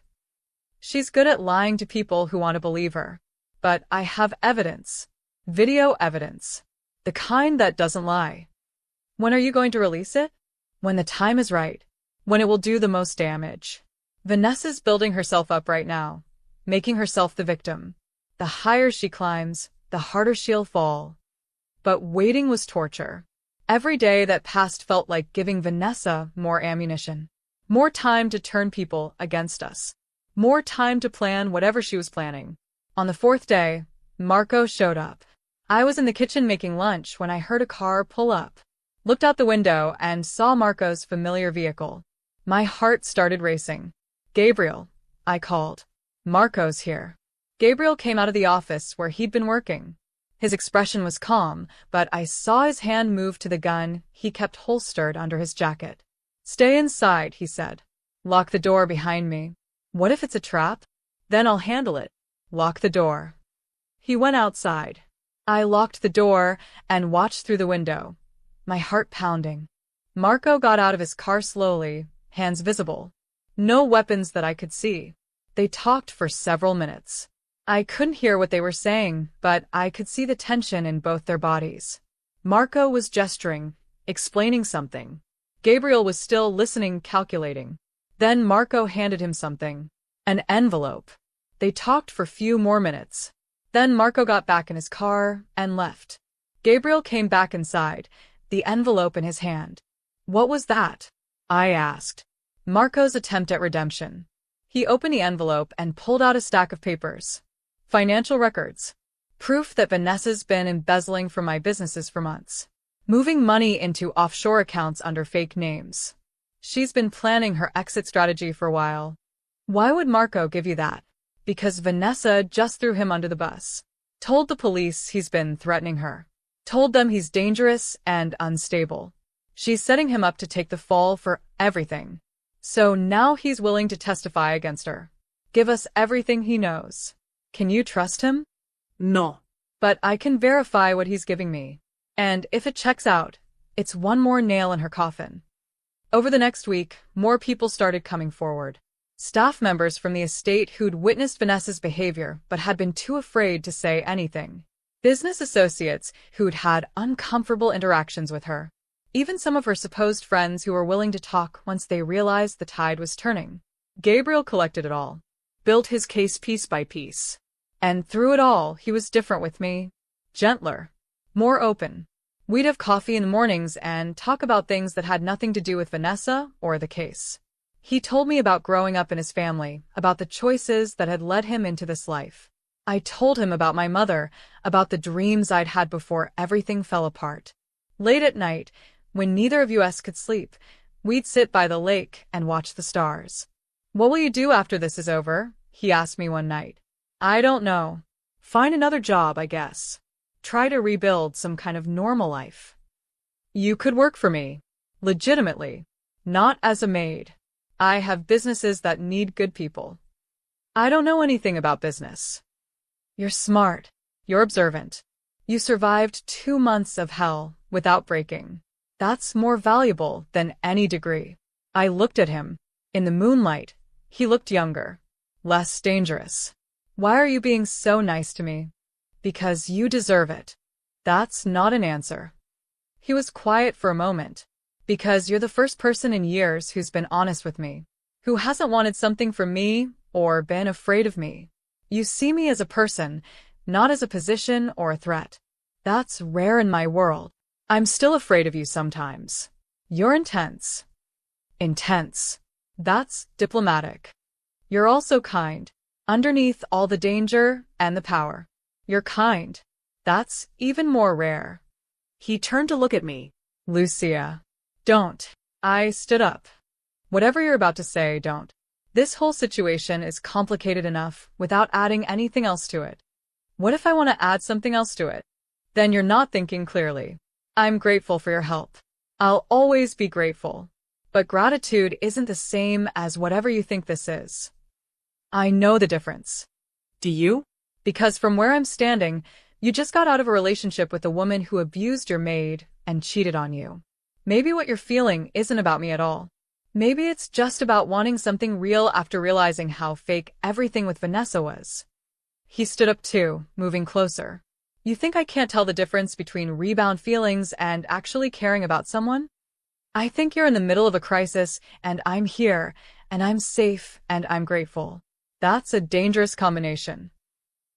She's good at lying to people who want to believe her. But I have evidence. Video evidence. The kind that doesn't lie. When are you going to release it? When the time is right. When it will do the most damage. Vanessa's building herself up right now, making herself the victim. The higher she climbs, the harder she'll fall. But waiting was torture. Every day that passed felt like giving Vanessa more ammunition. More time to turn people against us. More time to plan whatever she was planning. On the 4th day, Marco showed up. I was in the kitchen making lunch when I heard a car pull up. Looked out the window and saw Marco's familiar vehicle. My heart started racing. Gabriel, I called. Marco's here. Gabriel came out of the office where he'd been working. His expression was calm, but I saw his hand move to the gun he kept holstered under his jacket. Stay inside, he said. Lock the door behind me. What if it's a trap? Then I'll handle it. Lock the door. He went outside. I locked the door and watched through the window, my heart pounding. Marco got out of his car slowly, hands visible. No weapons that I could see. They talked for several minutes. I couldn't hear what they were saying, but I could see the tension in both their bodies. Marco was gesturing, explaining something. Gabriel was still listening, calculating. Then Marco handed him something. An envelope. They talked for few more minutes. Then Marco got back in his car and left. Gabriel came back inside, the envelope in his hand. What was that? I asked. Marco's attempt at redemption. He opened the envelope and pulled out a stack of papers. Financial records. Proof that Vanessa's been embezzling from my businesses for months. Moving money into offshore accounts under fake names. She's been planning her exit strategy for a while. Why would Marco give you that? Because Vanessa just threw him under the bus. Told the police he's been threatening her. Told them he's dangerous and unstable. She's setting him up to take the fall for everything. So now he's willing to testify against her. Give us everything he knows. Can you trust him? No. But I can verify what he's giving me. And if it checks out, it's one more nail in her coffin. Over the next week, more people started coming forward. Staff members from the estate who'd witnessed Vanessa's behavior but had been too afraid to say anything. Business associates who'd had uncomfortable interactions with her. Even some of her supposed friends who were willing to talk once they realized the tide was turning. Gabriel collected it all. Built his case piece by piece. And through it all, he was different with me. Gentler. More open. We'd have coffee in the mornings and talk about things that had nothing to do with Vanessa or the case. He told me about growing up in his family, about the choices that had led him into this life. I told him about my mother, about the dreams I'd had before everything fell apart. Late at night, when neither of us could sleep, we'd sit by the lake and watch the stars. What will you do after this is over? He asked me one night. I don't know. Find another job, I guess. Try to rebuild some kind of normal life. You could work for me. Legitimately. Not as a maid. I have businesses that need good people. I don't know anything about business. You're smart. You're observant. You survived 2 months of hell without breaking. That's more valuable than any degree. I looked at him. In the moonlight, he looked younger. Less dangerous. Why are you being so nice to me? Because you deserve it. That's not an answer. He was quiet for a moment. Because you're the first person in years who's been honest with me. Who hasn't wanted something from me or been afraid of me. You see me as a person, not as a position or a threat. That's rare in my world. I'm still afraid of you sometimes. You're intense. Intense. That's diplomatic. You're also kind. Underneath all the danger and the power. You're kind. That's even more rare. He turned to look at me. Lucia. Don't. I stood up. Whatever you're about to say, don't. This whole situation is complicated enough without adding anything else to it. What if I want to add something else to it? Then you're not thinking clearly. I'm grateful for your help. I'll always be grateful. But gratitude isn't the same as whatever you think this is. I know the difference. Do you? Because from where I'm standing, you just got out of a relationship with a woman who abused your maid and cheated on you. Maybe what you're feeling isn't about me at all. Maybe it's just about wanting something real after realizing how fake everything with Vanessa was. He stood up too, moving closer. You think I can't tell the difference between rebound feelings and actually caring about someone? I think you're in the middle of a crisis, and I'm here, and I'm safe, and I'm grateful. That's a dangerous combination.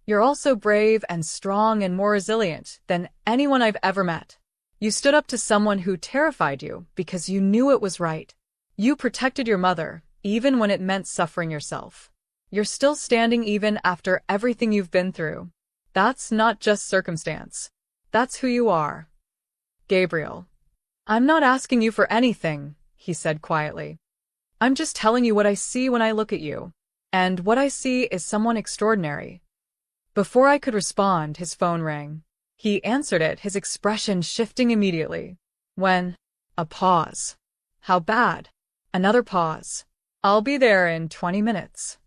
You're also brave and strong and more resilient than anyone I've ever met. You stood up to someone who terrified you because you knew it was right. You protected your mother, even when it meant suffering yourself. You're still standing even after everything you've been through. That's not just circumstance. That's who you are. Gabriel. I'm not asking you for anything, he said quietly. I'm just telling you what I see when I look at you. And what I see is someone extraordinary. Before I could respond, his phone rang. He answered it, his expression shifting immediately. When? A pause. How bad? Another pause. I'll be there in 20 minutes.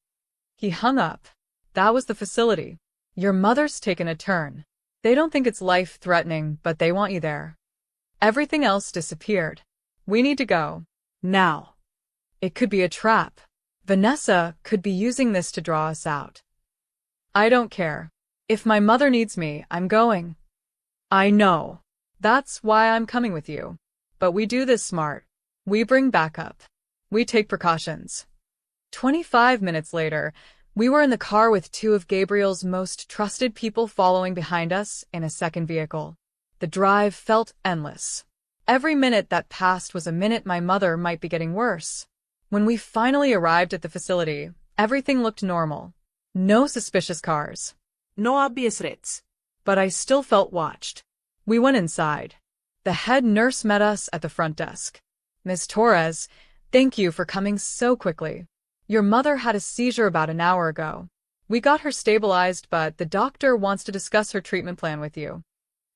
He hung up. That was the facility. Your mother's taken a turn. They don't think it's life-threatening, but they want you there. Everything else disappeared. We need to go. Now. It could be a trap. Vanessa could be using this to draw us out. I don't care. If my mother needs me, I'm going. I know. That's why I'm coming with you. But we do this smart. We bring backup. We take precautions. 25 minutes later, we were in the car with two of Gabriel's most trusted people following behind us in a second vehicle. The drive felt endless. Every minute that passed was a minute my mother might be getting worse. When we finally arrived at the facility, everything looked normal. No suspicious cars. No obvious threats. But I still felt watched. We went inside. The head nurse met us at the front desk. Miss Torres, thank you for coming so quickly. Your mother had a seizure about an hour ago. We got her stabilized, but the doctor wants to discuss her treatment plan with you.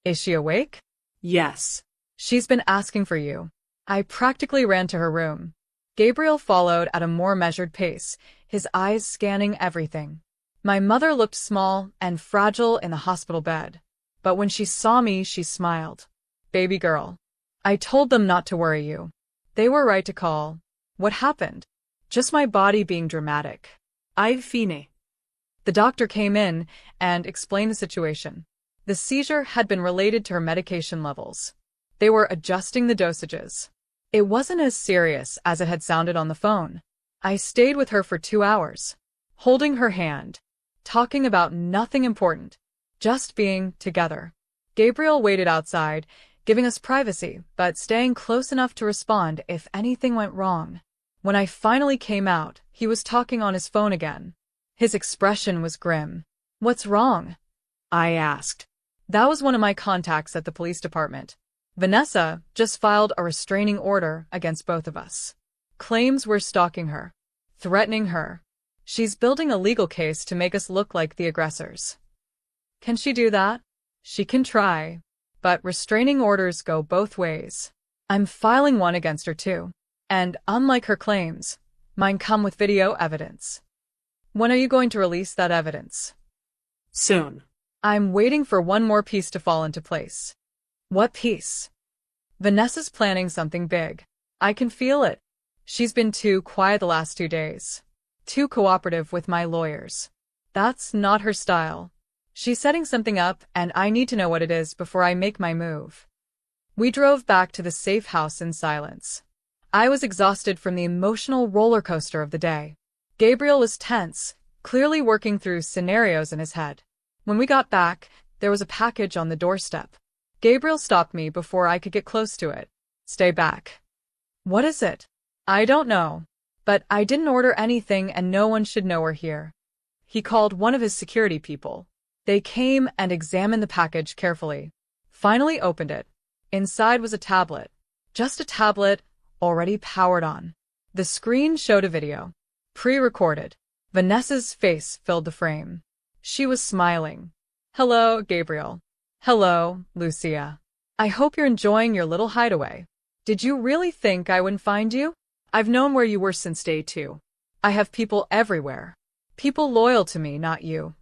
Is she awake? Yes. She's been asking for you. I practically ran to her room. Gabriel followed at a more measured pace, his eyes scanning everything. My mother looked small and fragile in the hospital bed. But when she saw me, she smiled. Baby girl. I told them not to worry you. They were right to call. What happened? Just my body being dramatic. I've fine. The doctor came in and explained the situation. The seizure had been related to her medication levels. They were adjusting the dosages. It wasn't as serious as it had sounded on the phone. I stayed with her for 2 hours, holding her hand, talking about nothing important, just being together. Gabriel waited outside, giving us privacy, but staying close enough to respond if anything went wrong. When I finally came out, he was talking on his phone again. His expression was grim. What's wrong? I asked. That was one of my contacts at the police department. Vanessa just filed a restraining order against both of us. Claims we're stalking her, threatening her. She's building a legal case to make us look like the aggressors. Can she do that? She can try, but restraining orders go both ways. I'm filing one against her too. And unlike her claims, mine come with video evidence. When are you going to release that evidence? Soon. I'm waiting for one more piece to fall into place. What piece? Vanessa's planning something big. I can feel it. She's been too quiet the last 2 days. Too cooperative with my lawyers. That's not her style. She's setting something up, and I need to know what it is before I make my move. We drove back to the safe house in silence. I was exhausted from the emotional roller coaster of the day. Gabriel was tense, clearly working through scenarios in his head. When we got back, there was a package on the doorstep. Gabriel stopped me before I could get close to it. Stay back. What is it? I don't know. But I didn't order anything and no one should know we're here. He called one of his security people. They came and examined the package carefully. Finally opened it. Inside was a tablet. Just a tablet, already powered on. The screen showed a video. Pre-recorded. Vanessa's face filled the frame. She was smiling. Hello, Gabriel. Hello, Lucia. I hope you're enjoying your little hideaway. Did you really think I wouldn't find you? I've known where you were since day 2. I have people everywhere. People loyal to me, not you.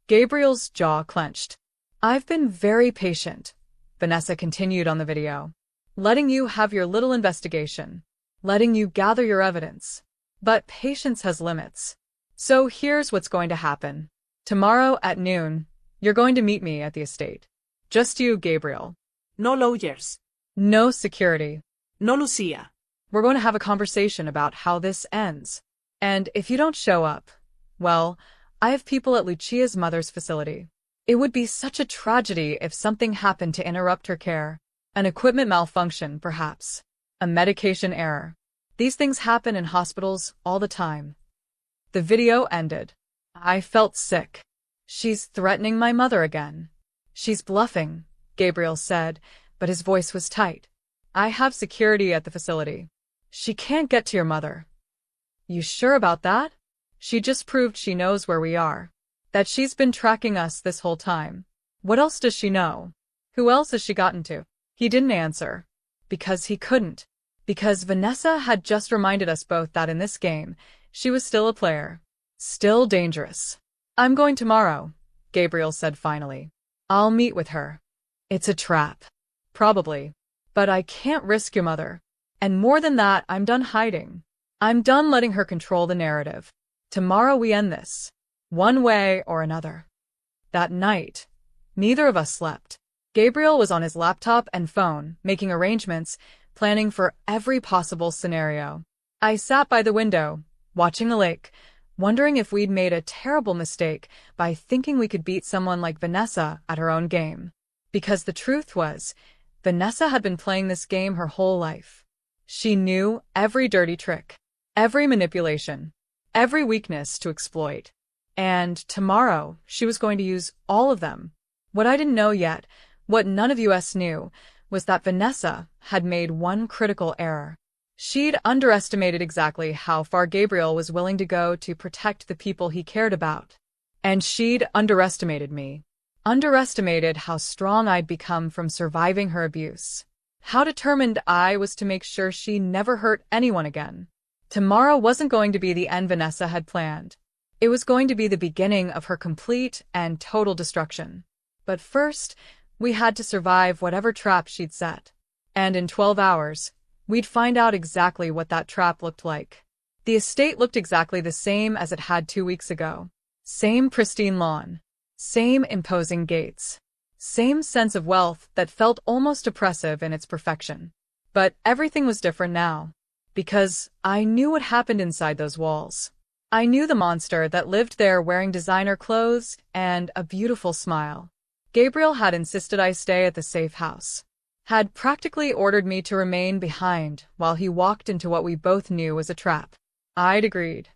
Gabriel's jaw clenched. I've been very patient, Vanessa continued on the video. Letting you have your little investigation. Letting you gather your evidence. But patience has limits. So here's what's going to happen. Tomorrow at noon, you're going to meet me at the estate. Just you, Gabriel. No lawyers. No security. No Lucia. We're going to have a conversation about how this ends. And if you don't show up, well, I have people at Lucia's mother's facility. It would be such a tragedy if something happened to interrupt her care. An equipment malfunction, perhaps. A medication error. These things happen in hospitals all the time. The video ended. I felt sick. She's threatening my mother again. She's bluffing. Gabriel said, but his voice was tight. I have security at the facility. She can't get to your mother. You sure about that? She just proved she knows where we are. That she's been tracking us this whole time. What else does she know? Who else has she gotten to? He didn't answer. Because he couldn't. Because Vanessa had just reminded us both that in this game, she was still a player. Still dangerous. I'm going tomorrow, Gabriel said finally. I'll meet with her. It's a trap. Probably. But I can't risk your mother. And more than that, I'm done hiding. I'm done letting her control the narrative. Tomorrow we end this. One way or another. That night, neither of us slept. Gabriel was on his laptop and phone, making arrangements, planning for every possible scenario. I sat by the window, watching the lake, wondering if we'd made a terrible mistake by thinking we could beat someone like Vanessa at her own game. Because the truth was, Vanessa had been playing this game her whole life. She knew every dirty trick, every manipulation, every weakness to exploit. And tomorrow, she was going to use all of them. What I didn't know yet, what none of us knew, was that Vanessa had made one critical error. She'd underestimated exactly how far Gabriel was willing to go to protect the people he cared about. And she'd underestimated me. Underestimated how strong I'd become from surviving her abuse. How determined I was to make sure she never hurt anyone again. Tomorrow wasn't going to be the end Vanessa had planned. It was going to be the beginning of her complete and total destruction. But first, we had to survive whatever trap she'd set. And in 12 hours, we'd find out exactly what that trap looked like. The estate looked exactly the same as it had 2 weeks ago. Same pristine lawn. Same imposing gates. Same sense of wealth that felt almost oppressive in its perfection. But everything was different now. Because I knew what happened inside those walls. I knew the monster that lived there wearing designer clothes and a beautiful smile. Gabriel had insisted I stay at the safe house. Had practically ordered me to remain behind while he walked into what we both knew was a trap. I'd agreed.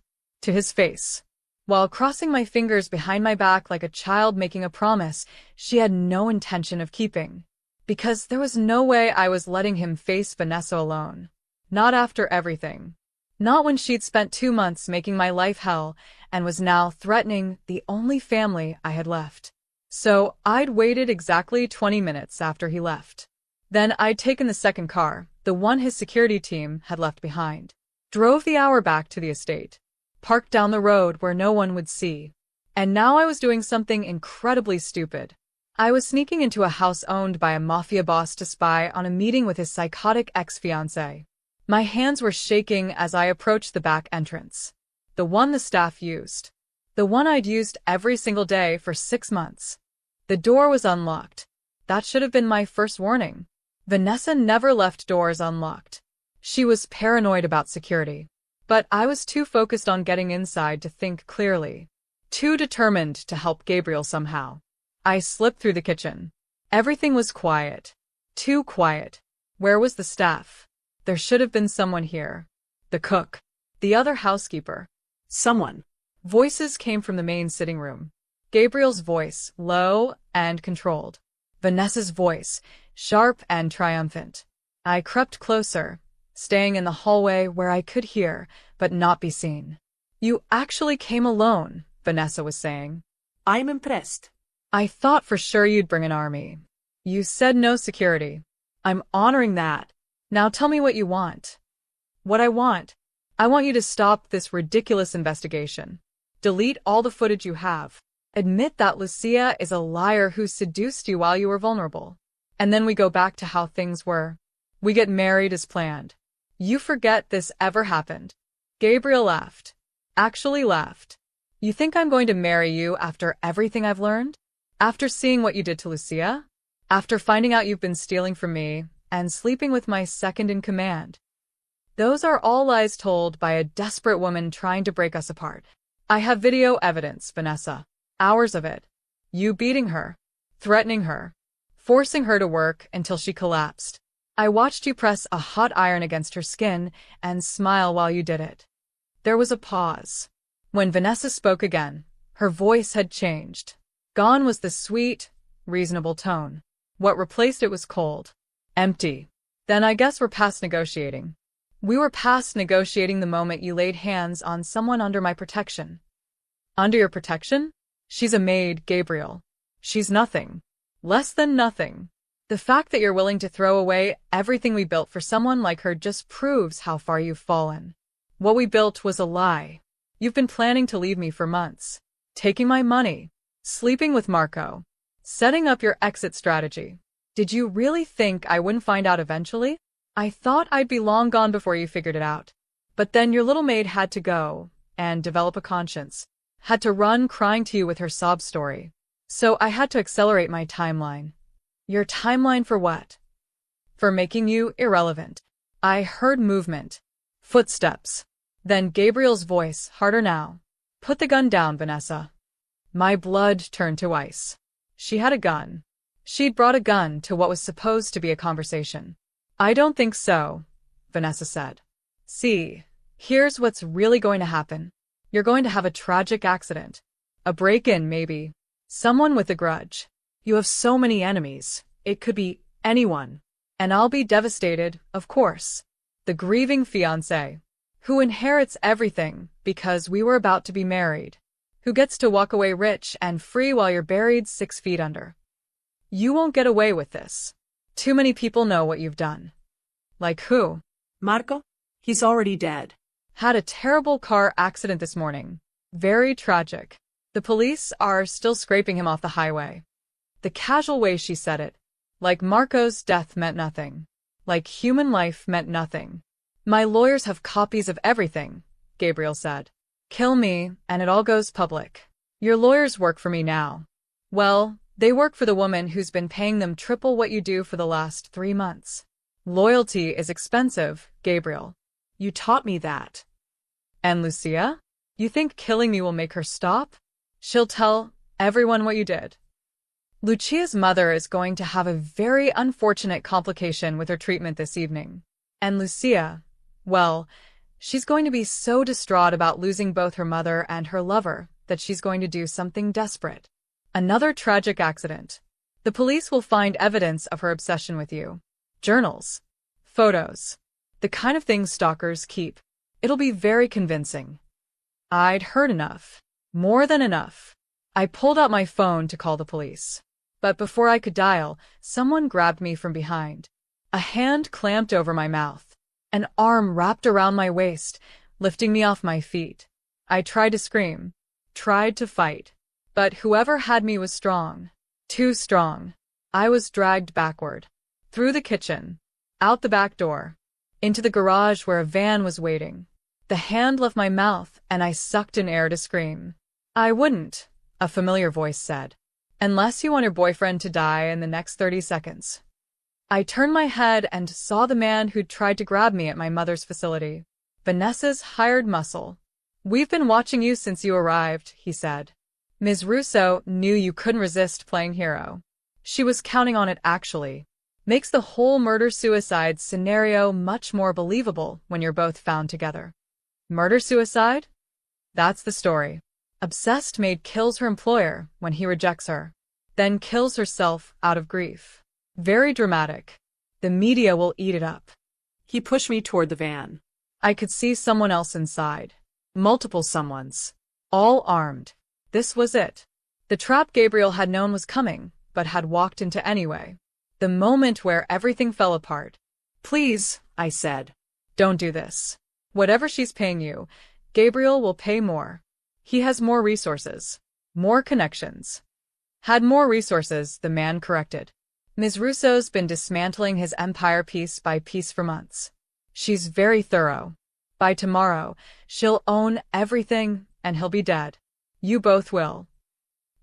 To his face. While crossing my fingers behind my back like a child making a promise she had no intention of keeping. Because there was no way I was letting him face Vanessa alone. Not after everything. Not when she'd spent 2 months making my life hell and was now threatening the only family I had left. So I'd waited exactly 20 minutes after he left. Then I'd taken the second car, the one his security team had left behind. Drove the hour back to the estate. Parked down the road where no one would see. And now I was doing something incredibly stupid. I was sneaking into a house owned by a Mafia boss to spy on a meeting with his psychotic ex-fiancée. My hands were shaking as I approached the back entrance. The one the staff used. The one I'd used every single day for 6 months. The door was unlocked. That should have been my first warning. Vanessa never left doors unlocked. She was paranoid about security. But I was too focused on getting inside to think clearly. Too determined to help Gabriel somehow. I slipped through the kitchen. Everything was quiet. Too quiet. Where was the staff? There should have been someone here. The cook. The other housekeeper. Someone. Voices came from the main sitting room. Gabriel's voice, low and controlled. Vanessa's voice, sharp and triumphant. I crept closer, staying in the hallway where I could hear, but not be seen. You actually came alone, Vanessa was saying. I'm impressed. I thought for sure you'd bring an army. You said no security. I'm honoring that. Now tell me what you want. What I want you to stop this ridiculous investigation. Delete all the footage you have. Admit that Lucia is a liar who seduced you while you were vulnerable. And then we go back to how things were. We get married as planned. You forget this ever happened. Gabriel laughed. Actually laughed. You think I'm going to marry you after everything I've learned? After seeing what you did to Lucia? After finding out you've been stealing from me and sleeping with my second in command? Those are all lies told by a desperate woman trying to break us apart. I have video evidence, Vanessa. Hours of it. You beating her, threatening her, forcing her to work until she collapsed. I watched you press a hot iron against her skin and smile while you did it. There was a pause. When Vanessa spoke again, her voice had changed. Gone was the sweet, reasonable tone. What replaced it was cold. Empty. Then I guess we're past negotiating. We were past negotiating the moment you laid hands on someone under my protection. Under your protection? She's a maid, Gabriel. She's nothing. Less than nothing. The fact that you're willing to throw away everything we built for someone like her just proves how far you've fallen. What we built was a lie. You've been planning to leave me for months. Taking my money. Sleeping with Marco. Setting up your exit strategy. Did you really think I wouldn't find out eventually? I thought I'd be long gone before you figured it out. But then your little maid had to go and develop a conscience. Had to run crying to you with her sob story. So I had to accelerate my timeline. Your timeline for what? For making you irrelevant. I heard movement. Footsteps. Then Gabriel's voice, harder now. Put the gun down, Vanessa. My blood turned to ice. She had a gun. She'd brought a gun to what was supposed to be a conversation. I don't think so, Vanessa said. See, here's what's really going to happen. You're going to have a tragic accident. A break-in, maybe. Someone with a grudge. You have so many enemies. It could be anyone. And I'll be devastated, of course. The grieving fiancé. Who inherits everything because we were about to be married. Who gets to walk away rich and free while you're buried 6 feet under. You won't get away with this. Too many people know what you've done. Like who? Marco? He's already dead. Had a terrible car accident this morning. Very tragic. The police are still scraping him off the highway. The casual way she said it. Like Marco's death meant nothing. Like human life meant nothing. My lawyers have copies of everything, Gabriel said. Kill me, and it all goes public. Your lawyers work for me now. Well, they work for the woman who's been paying them triple what you do for the last 3 months. Loyalty is expensive, Gabriel. You taught me that. And Lucia? You think killing me will make her stop? She'll tell everyone what you did. Lucia's mother is going to have a very unfortunate complication with her treatment this evening. And Lucia, well, she's going to be so distraught about losing both her mother and her lover that she's going to do something desperate. Another tragic accident. The police will find evidence of her obsession with you. Journals. Photos. The kind of things stalkers keep. It'll be very convincing. I'd heard enough. More than enough. I pulled out my phone to call the police. But before I could dial, someone grabbed me from behind. A hand clamped over my mouth. An arm wrapped around my waist, lifting me off my feet. I tried to scream. Tried to fight. But whoever had me was strong. Too strong. I was dragged backward. Through the kitchen. Out the back door. Into the garage where a van was waiting. The hand left my mouth and I sucked in air to scream. I wouldn't, a familiar voice said. Unless you want your boyfriend to die in the next 30 seconds. I turned my head and saw the man who'd tried to grab me at my mother's facility. Vanessa's hired muscle. We've been watching you since you arrived, he said. Ms. Russo knew you couldn't resist playing hero. She was counting on it actually. Makes the whole murder-suicide scenario much more believable when you're both found together. Murder-suicide? That's the story. Obsessed maid kills her employer when he rejects her. Then kills herself out of grief. Very dramatic. The media will eat it up. He pushed me toward the van. I could see someone else inside. Multiple someones. All armed. This was it. The trap Gabriel had known was coming, but had walked into anyway. The moment where everything fell apart. Please, I said. Don't do this. Whatever she's paying you, Gabriel will pay more. He has more resources. More connections. Had more resources, the man corrected. Ms. Russo's been dismantling his empire piece by piece for months. She's very thorough. By tomorrow, she'll own everything, and he'll be dead. You both will.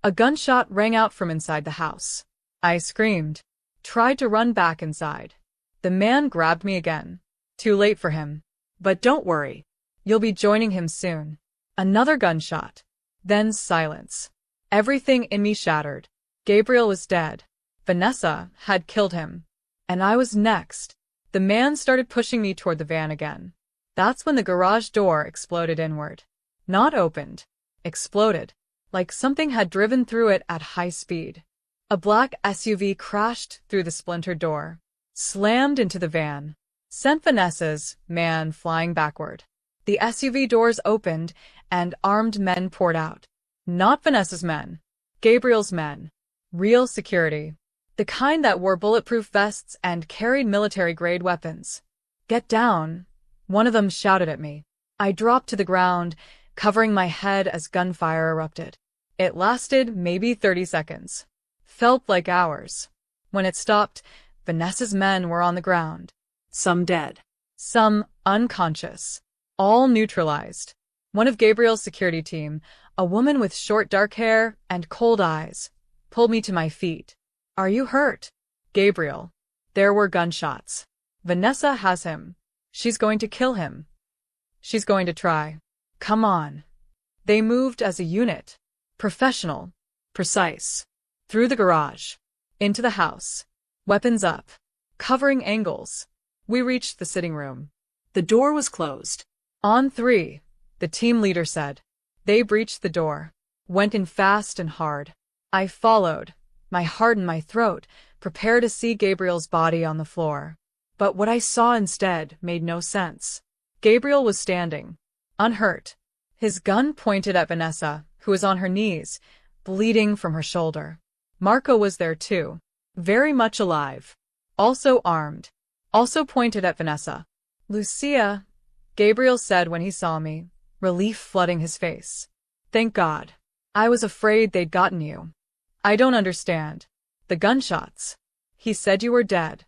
A gunshot rang out from inside the house. I screamed. Tried to run back inside. The man grabbed me again. Too late for him. But don't worry. You'll be joining him soon. Another gunshot. Then silence. Everything in me shattered. Gabriel was dead. Vanessa had killed him. And I was next. The man started pushing me toward the van again. That's when the garage door exploded inward. Not opened. Exploded. Like something had driven through it at high speed. A black SUV crashed through the splintered door, slammed into the van, sent Vanessa's man flying backward. The SUV doors opened, and armed men poured out. Not Vanessa's men. Gabriel's men. Real security. The kind that wore bulletproof vests and carried military-grade weapons. "Get down," one of them shouted at me. I dropped to the ground, covering my head as gunfire erupted. It lasted maybe 30 seconds. Felt like hours. When it stopped, Vanessa's men were on the ground. Some dead. Some unconscious. All neutralized. One of Gabriel's security team, a woman with short dark hair and cold eyes, pulled me to my feet. "Are you hurt?" "Gabriel." There were gunshots. "Vanessa has him. She's going to kill him. She's going to try. Come on." They moved as a unit. Professional. Precise. Through the garage. Into the house. Weapons up. Covering angles. We reached the sitting room. The door was closed. "On three," the team leader said. They breached the door. Went in fast and hard. I followed, my heart in my throat, prepared to see Gabriel's body on the floor. But what I saw instead made no sense. Gabriel was standing, unhurt. His gun pointed at Vanessa, who was on her knees, bleeding from her shoulder. Marco was there too, very much alive. Also armed. Also pointed at Vanessa. "Lucia," Gabriel said when he saw me, relief flooding his face. "Thank God. I was afraid they'd gotten you." "I don't understand. The gunshots. He said you were dead."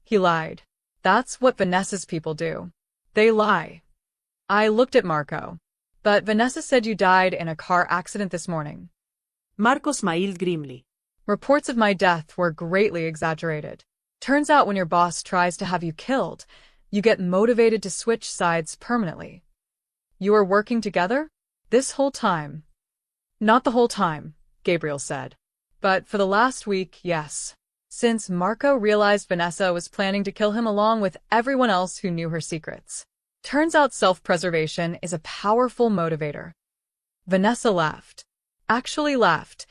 He lied. That's what Vanessa's people do. They lie. I looked at Marco. "But Vanessa said you died in a car accident this morning." Marco smiled grimly. Reports of my death were greatly exaggerated. Turns out when your boss tries to have you killed, you get motivated to switch sides permanently. "You were working together? This whole time?" "Not the whole time," Gabriel said. "But for the last week, yes. Since Marco realized Vanessa was planning to kill him along with everyone else who knew her secrets. Turns out self-preservation is a powerful motivator." Vanessa laughed. Actually laughed,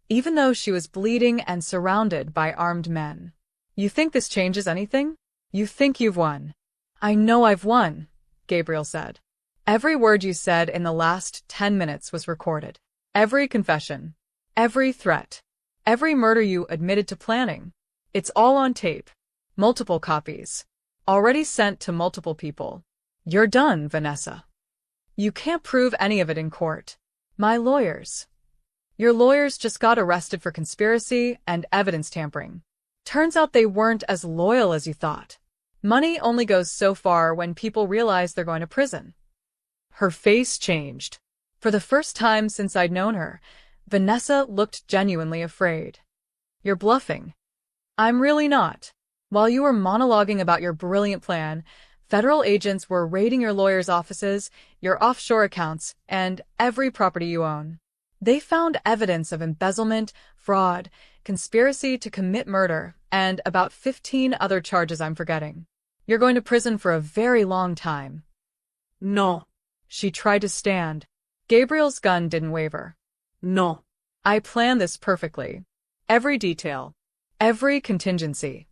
even though she was bleeding and surrounded by armed men. "You think this changes anything? You think you've won." "I know I've won," Gabriel said. "Every word you said in the last 10 minutes was recorded. Every confession. Every threat. Every murder you admitted to planning. It's all on tape. Multiple copies. Already sent to multiple people. You're done, Vanessa. You can't prove any of it in court. My lawyers. Your lawyers just got arrested for conspiracy and evidence tampering. Turns out they weren't as loyal as you thought. Money only goes so far when people realize they're going to prison." Her face changed. For the first time since I'd known her, Vanessa looked genuinely afraid. "You're bluffing." "I'm really not. While you were monologuing about your brilliant plan, federal agents were raiding your lawyers' offices, your offshore accounts, and every property you own. They found evidence of embezzlement, fraud, conspiracy to commit murder, and about 15 other charges I'm forgetting. You're going to prison for a very long time." "No." She tried to stand. Gabriel's gun didn't waver. "No." "I planned this perfectly. Every detail. Every contingency.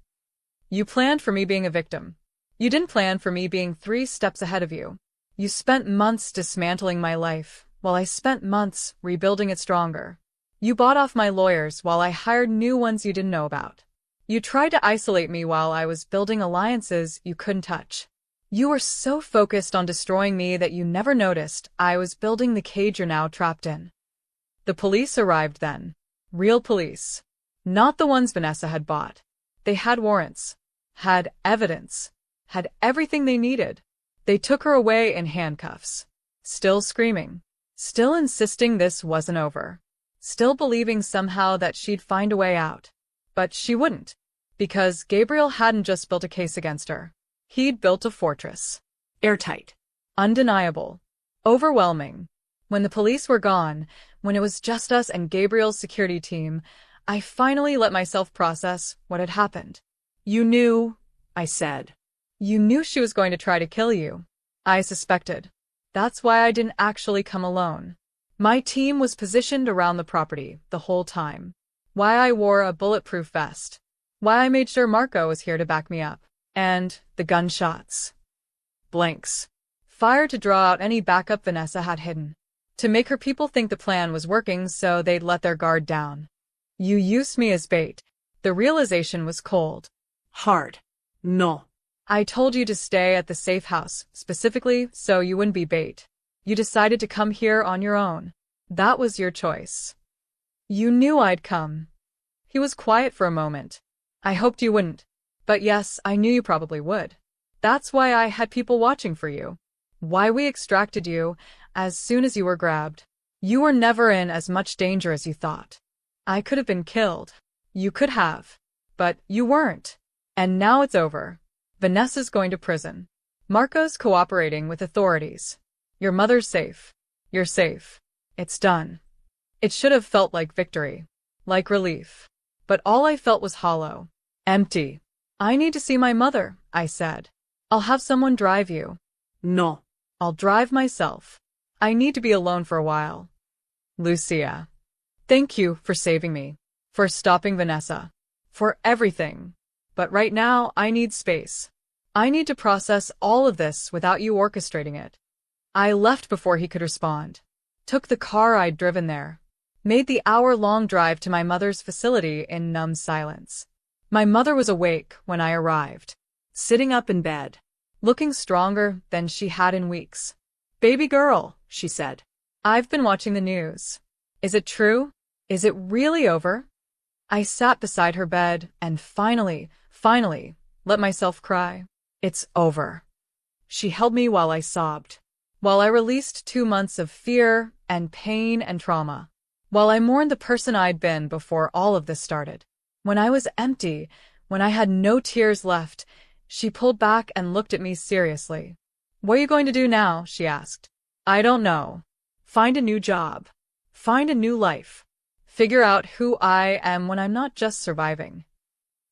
You planned for me being a victim. You didn't plan for me being 3 steps ahead of you. You spent months dismantling my life, while I spent months rebuilding it stronger. You bought off my lawyers while I hired new ones you didn't know about. You tried to isolate me while I was building alliances you couldn't touch. You were so focused on destroying me that you never noticed I was building the cage you're now trapped in." The police arrived then. Real police. Not the ones Vanessa had bought. They had warrants. Had evidence. Had everything they needed. They took her away in handcuffs. Still screaming. Still insisting this wasn't over. Still believing somehow that she'd find a way out. But she wouldn't. Because Gabriel hadn't just built a case against her. He'd built a fortress. Airtight. Undeniable. Overwhelming. When the police were gone, when it was just us and Gabriel's security team, I finally let myself process what had happened. "You knew," I said. "You knew she was going to try to kill you." I suspected. That's why I didn't actually come alone. My team was positioned around the property the whole time. why I wore a bulletproof vest, why I made sure Marco was here to back me up, and the gunshots. Blanks. Fired to draw out any backup Vanessa had hidden. To make her people think the plan was working so they'd let their guard down. You used me as bait. The realization was cold. Hard. No. I told you to stay at the safe house, specifically so you wouldn't be bait. You decided to come here on your own. That was your choice. You knew I'd come. He was quiet for a moment. I hoped you wouldn't. But yes, I knew you probably would. That's why I had people watching for you. Why we extracted you as soon as you were grabbed. You were never in as much danger as you thought. I could have been killed. You could have. But you weren't. And now it's over. Vanessa's going to prison. Marco's cooperating with authorities. Your mother's safe. You're safe. It's done. It should have felt like victory. Like relief. But all I felt was hollow. Empty. I need to see my mother, I said. I'll have someone drive you. No. I'll drive myself. I need to be alone for a while. Lucia. Thank you for saving me. For stopping Vanessa. For everything. But right now, I need space. I need to process all of this without you orchestrating it. I left before he could respond. Took the car I'd driven there. Made the hour-long drive to my mother's facility in numb silence. My mother was awake when I arrived. Sitting up in bed. Looking stronger than she had in weeks. Baby girl, she said. I've been watching the news. Is it true? Is it really over? I sat beside her bed and finally, let myself cry. It's over. She held me while I sobbed. While I released 2 months of fear and pain and trauma. While I mourned the person I'd been before all of this started. When I was empty, when I had no tears left, she pulled back and looked at me seriously. What are you going to do now? She asked. I don't know. Find a new job. Find a new life. Figure out who I am when I'm not just surviving.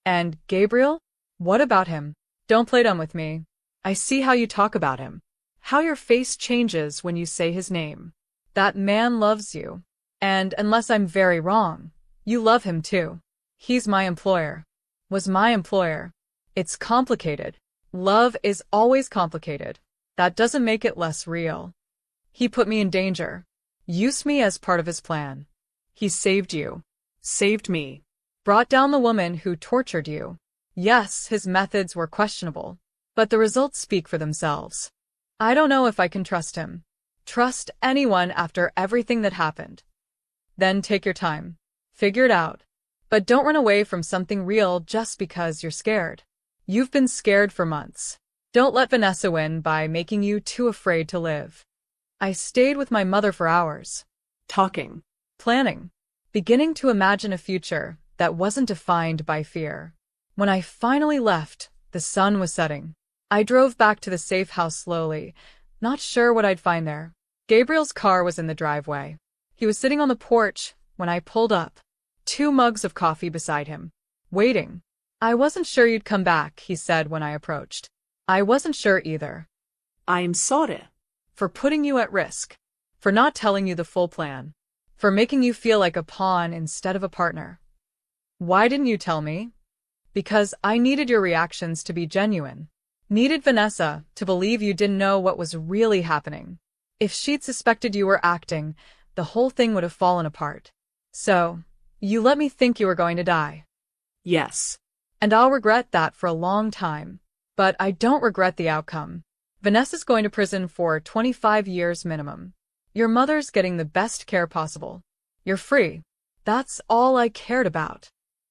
And Gabriel? What about him? Don't play dumb with me. I see how you talk about him. How your face changes when you say his name. That man loves you. And unless I'm very wrong, you love him too. He's my employer. Was my employer. It's complicated. Love is always complicated. That doesn't make it less real. He put me in danger. Used me as part of his plan. He saved you. Saved me. Brought down the woman who tortured you. Yes, his methods were questionable. But the results speak for themselves. I don't know if I can trust him. Trust anyone after everything that happened. Then take your time. Figure it out. But don't run away from something real just because you're scared. You've been scared for months. Don't let Vanessa win by making you too afraid to live. I stayed with my mother for hours. Talking. Planning. Beginning to imagine a future that wasn't defined by fear. When I finally left, the sun was setting. I drove back to the safe house slowly, not sure what I'd find there. Gabriel's car was in the driveway. He was sitting on the porch when I pulled up. 2 mugs of coffee beside him. Waiting. I wasn't sure you'd come back, he said when I approached. I wasn't sure either. I'm sorry. For putting you at risk. For not telling you the full plan. For making you feel like a pawn instead of a partner. Why didn't you tell me? Because I needed your reactions to be genuine. Needed Vanessa to believe you didn't know what was really happening. If she'd suspected you were acting, the whole thing would have fallen apart. So, you let me think you were going to die. Yes. And I'll regret that for a long time. But I don't regret the outcome. Vanessa's going to prison for 25 years minimum. Your mother's getting the best care possible. You're free. That's all I cared about.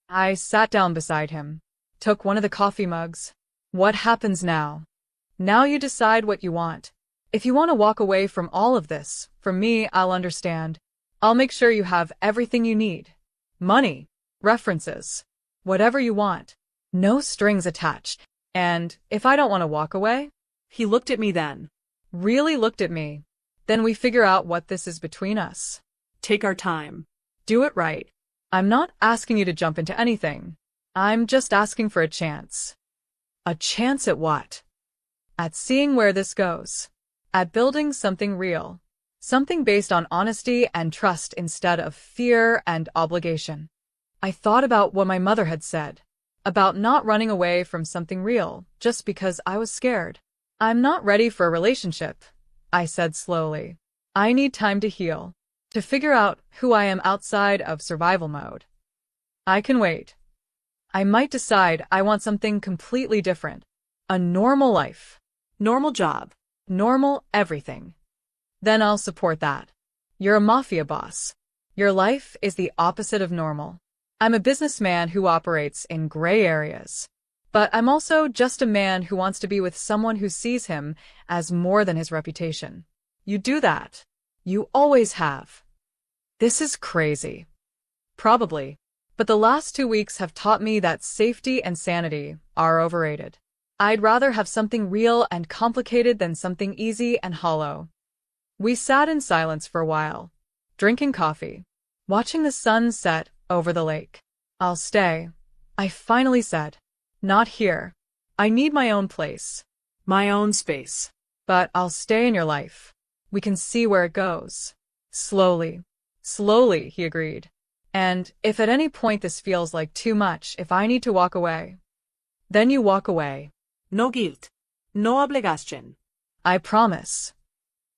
I sat down beside him. Took one of the coffee mugs. What happens now? Now you decide what you want. If you want to walk away from all of this, from me, I'll understand. I'll make sure you have everything you need. Money. References. Whatever you want. No strings attached. And if I don't want to walk away? He looked at me then. Really looked at me. Then we figure out what this is between us. Take our time. Do it right. I'm not asking you to jump into anything. I'm just asking for a chance. A chance at what? At seeing where this goes. At building something real. Something based on honesty and trust instead of fear and obligation. I thought about what my mother had said, about not running away from something real just because I was scared. I'm not ready for a relationship, I said slowly. I need time to heal, to figure out who I am outside of survival mode. I can wait. I might decide I want something completely different. A normal life. Normal job. Normal everything. Then I'll support that. You're a mafia boss. Your life is the opposite of normal. I'm a businessman who operates in gray areas. But I'm also just a man who wants to be with someone who sees him as more than his reputation. You do that. You always have. This is crazy. Probably. But the last 2 weeks have taught me that safety and sanity are overrated. I'd rather have something real and complicated than something easy and hollow. We sat in silence for a while, drinking coffee, watching the sun set over the lake. I'll stay, I finally said. Not here. I need my own place. My own space. But I'll stay in your life. We can see where it goes. Slowly. Slowly, he agreed. And if at any point this feels like too much, if I need to walk away, then you walk away. No guilt. No obligación. I promise.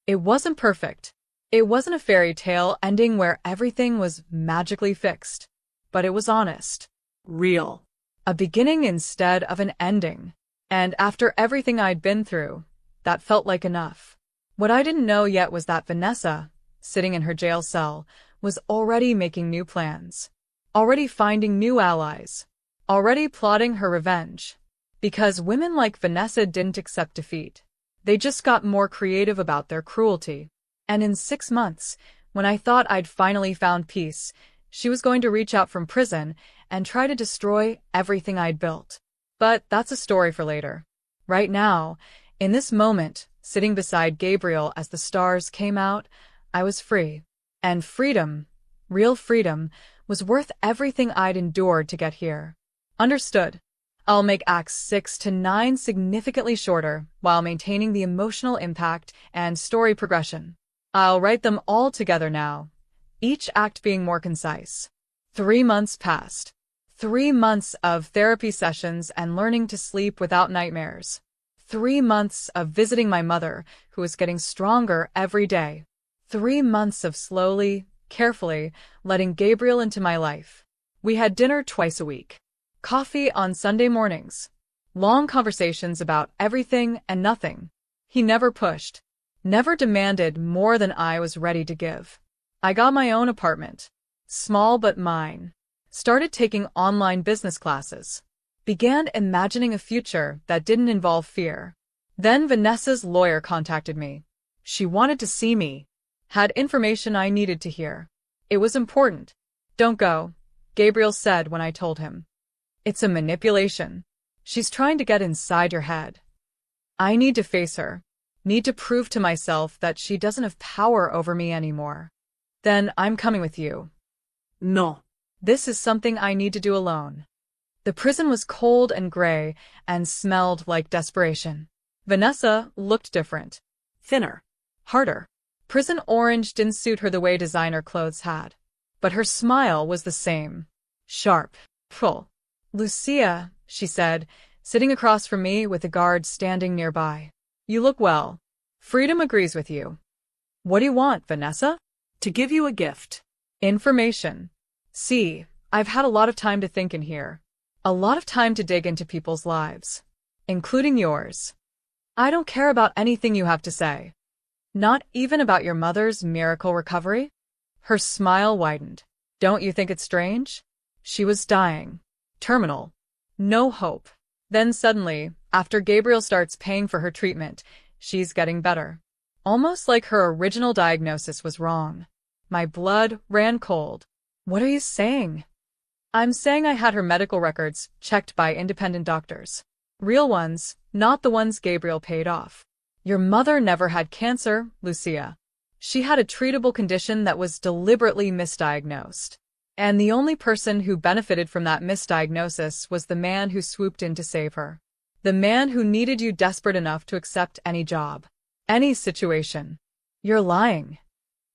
It wasn't perfect. It wasn't a fairy tale ending where everything was magically fixed. But it was honest. Real. A beginning instead of an ending. And after everything I'd been through, that felt like enough. What I didn't know yet was that Vanessa, sitting in her jail cell, was already making new plans. Already finding new allies. Already plotting her revenge. Because women like Vanessa didn't accept defeat. They just got more creative about their cruelty. And in 6 months, when I thought I'd finally found peace, she was going to reach out from prison and try to destroy everything I'd built. But that's a story for later. Right now, in this moment, sitting beside Gabriel as the stars came out, I was free. And freedom, real freedom, was worth everything I'd endured to get here. Understood. I'll make acts 6 to 9 significantly shorter while maintaining the emotional impact and story progression. I'll write them all together now, each act being more concise. 3 months passed. 3 months of therapy sessions and learning to sleep without nightmares. 3 months of visiting my mother, who was getting stronger every day. 3 months of slowly, carefully, letting Gabriel into my life. We had dinner twice a week. Coffee on Sunday mornings. Long conversations about everything and nothing. He never pushed. Never demanded more than I was ready to give. I got my own apartment. Small but mine. Started taking online business classes. Began imagining a future that didn't involve fear. Then Vanessa's lawyer contacted me. She wanted to see me. Had information I needed to hear. It was important. Don't go, Gabriel said when I told him. It's a manipulation. She's trying to get inside your head. I need to face her. Need to prove to myself that she doesn't have power over me anymore. Then I'm coming with you. No. This is something I need to do alone. The prison was cold and gray and smelled like desperation. Vanessa looked different. Thinner. Harder. Prison orange didn't suit her the way designer clothes had. But her smile was the same. Sharp. Full. Lucia, she said, sitting across from me with a guard standing nearby. You look well. Freedom agrees with you. What do you want, Vanessa? To give you a gift. Information. See, I've had a lot of time to think in here. A lot of time to dig into people's lives. Including yours. I don't care about anything you have to say. Not even about your mother's miracle recovery? Her smile widened. Don't you think it's strange? She was dying. Terminal. No hope. Then suddenly, after Gabriel starts paying for her treatment, she's getting better. Almost like her original diagnosis was wrong. My blood ran cold. What are you saying? I'm saying I had her medical records checked by independent doctors. Real ones, not the ones Gabriel paid off. Your mother never had cancer, Lucia. She had a treatable condition that was deliberately misdiagnosed. And the only person who benefited from that misdiagnosis was the man who swooped in to save her. The man who needed you desperate enough to accept any job. Any situation. You're lying.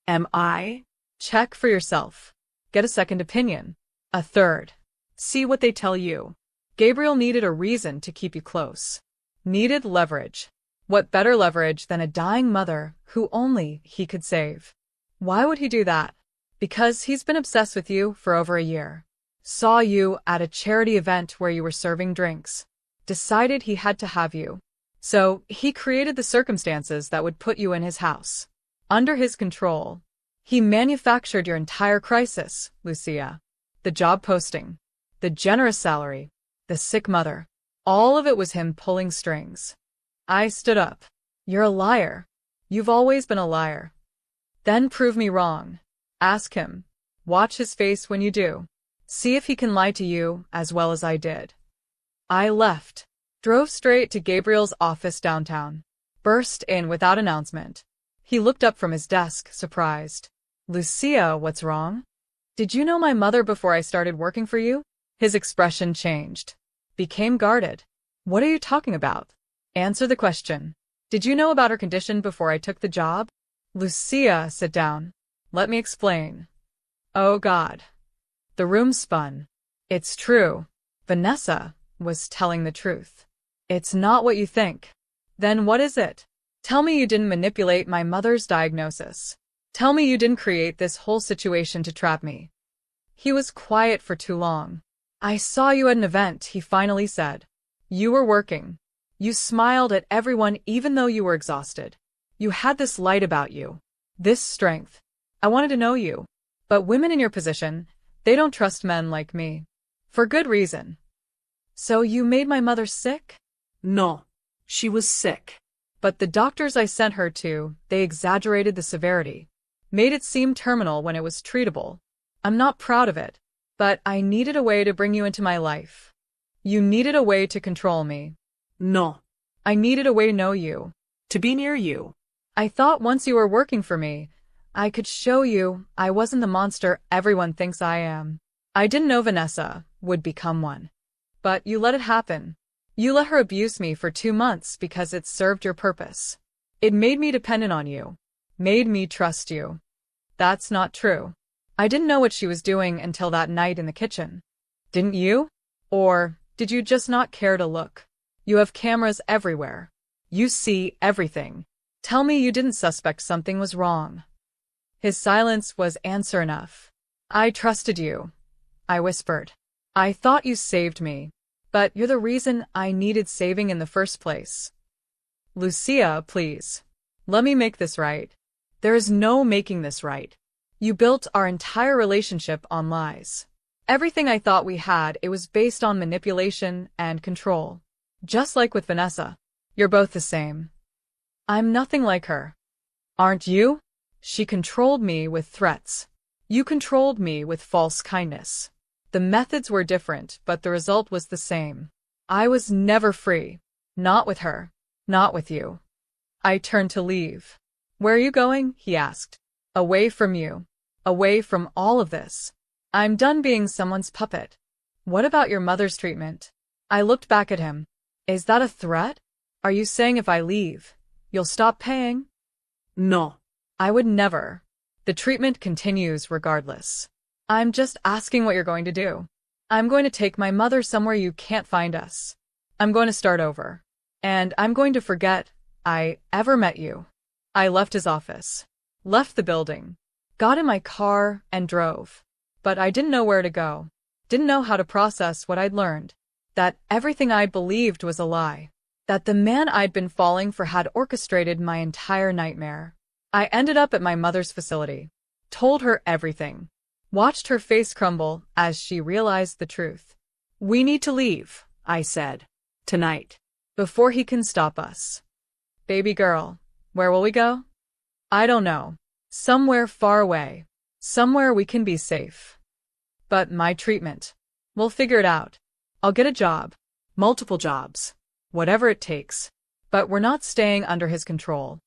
Am I? Check for yourself. Get a second opinion. A third. See what they tell you. Gabriel needed a reason to keep you close. Needed leverage. What better leverage than a dying mother who only he could save? Why would he do that? Because he's been obsessed with you for over a year. Saw you at a charity event where you were serving drinks. Decided he had to have you. So he created the circumstances that would put you in his house. Under his control. He manufactured your entire crisis, Lucia. The job posting. The generous salary. The sick mother. All of it was him pulling strings. I stood up. You're a liar. You've always been a liar. Then prove me wrong. Ask him. Watch his face when you do. See if he can lie to you as well as I did. I left. Drove straight to Gabriel's office downtown. Burst in without announcement. He looked up from his desk, surprised. Lucia, what's wrong? Did you know my mother before I started working for you? His expression changed. Became guarded. What are you talking about? Answer the question. Did you know about her condition before I took the job? Lucia, sit down. Let me explain. Oh God. The room spun. It's true. Vanessa was telling the truth. It's not what you think. Then what is it? Tell me you didn't manipulate my mother's diagnosis. Tell me you didn't create this whole situation to trap me. He was quiet for too long. I saw you at an event, he finally said. You were working. You smiled at everyone even though you were exhausted. You had this light about you. This strength. I wanted to know you. But women in your position, they don't trust men like me. For good reason. So you made my mother sick? No. She was sick. But the doctors I sent her to, they exaggerated the severity. Made it seem terminal when it was treatable. I'm not proud of it. But I needed a way to bring you into my life. You needed a way to control me. No. I needed a way to know you. To be near you. I thought once you were working for me, I could show you I wasn't the monster everyone thinks I am. I didn't know Vanessa would become one. But you let it happen. You let her abuse me for 2 months because it served your purpose. It made me dependent on you. Made me trust you. That's not true. I didn't know what she was doing until that night in the kitchen. Didn't you? Or did you just not care to look? You have cameras everywhere. You see everything. Tell me you didn't suspect something was wrong. His silence was answer enough. I trusted you. I whispered. I thought you saved me. But you're the reason I needed saving in the first place. Lucia, please. Let me make this right. There is no making this right. You built our entire relationship on lies. Everything I thought we had, it was based on manipulation and control. Just like with Vanessa. You're both the same. I'm nothing like her. Aren't you? She controlled me with threats. You controlled me with false kindness. The methods were different, but the result was the same. I was never free. Not with her. Not with you. I turned to leave. Where are you going? He asked. Away from you. Away from all of this. I'm done being someone's puppet. What about your mother's treatment? I looked back at him. Is that a threat? Are you saying if I leave, you'll stop paying? No. I would never. The treatment continues regardless. I'm just asking what you're going to do. I'm going to take my mother somewhere you can't find us. I'm going to start over. And I'm going to forget I ever met you. I left his office. Left the building. Got in my car and drove. But I didn't know where to go. Didn't know how to process what I'd learned. That everything I believed was a lie. That the man I'd been falling for had orchestrated my entire nightmare. I ended up at my mother's facility. Told her everything. Watched her face crumble as she realized the truth. We need to leave, I said. Tonight. Before he can stop us. Baby girl, where will we go? I don't know. Somewhere far away. Somewhere we can be safe. But my treatment. We'll figure it out. I'll get a job. Multiple jobs. Whatever it takes. But we're not staying under his control.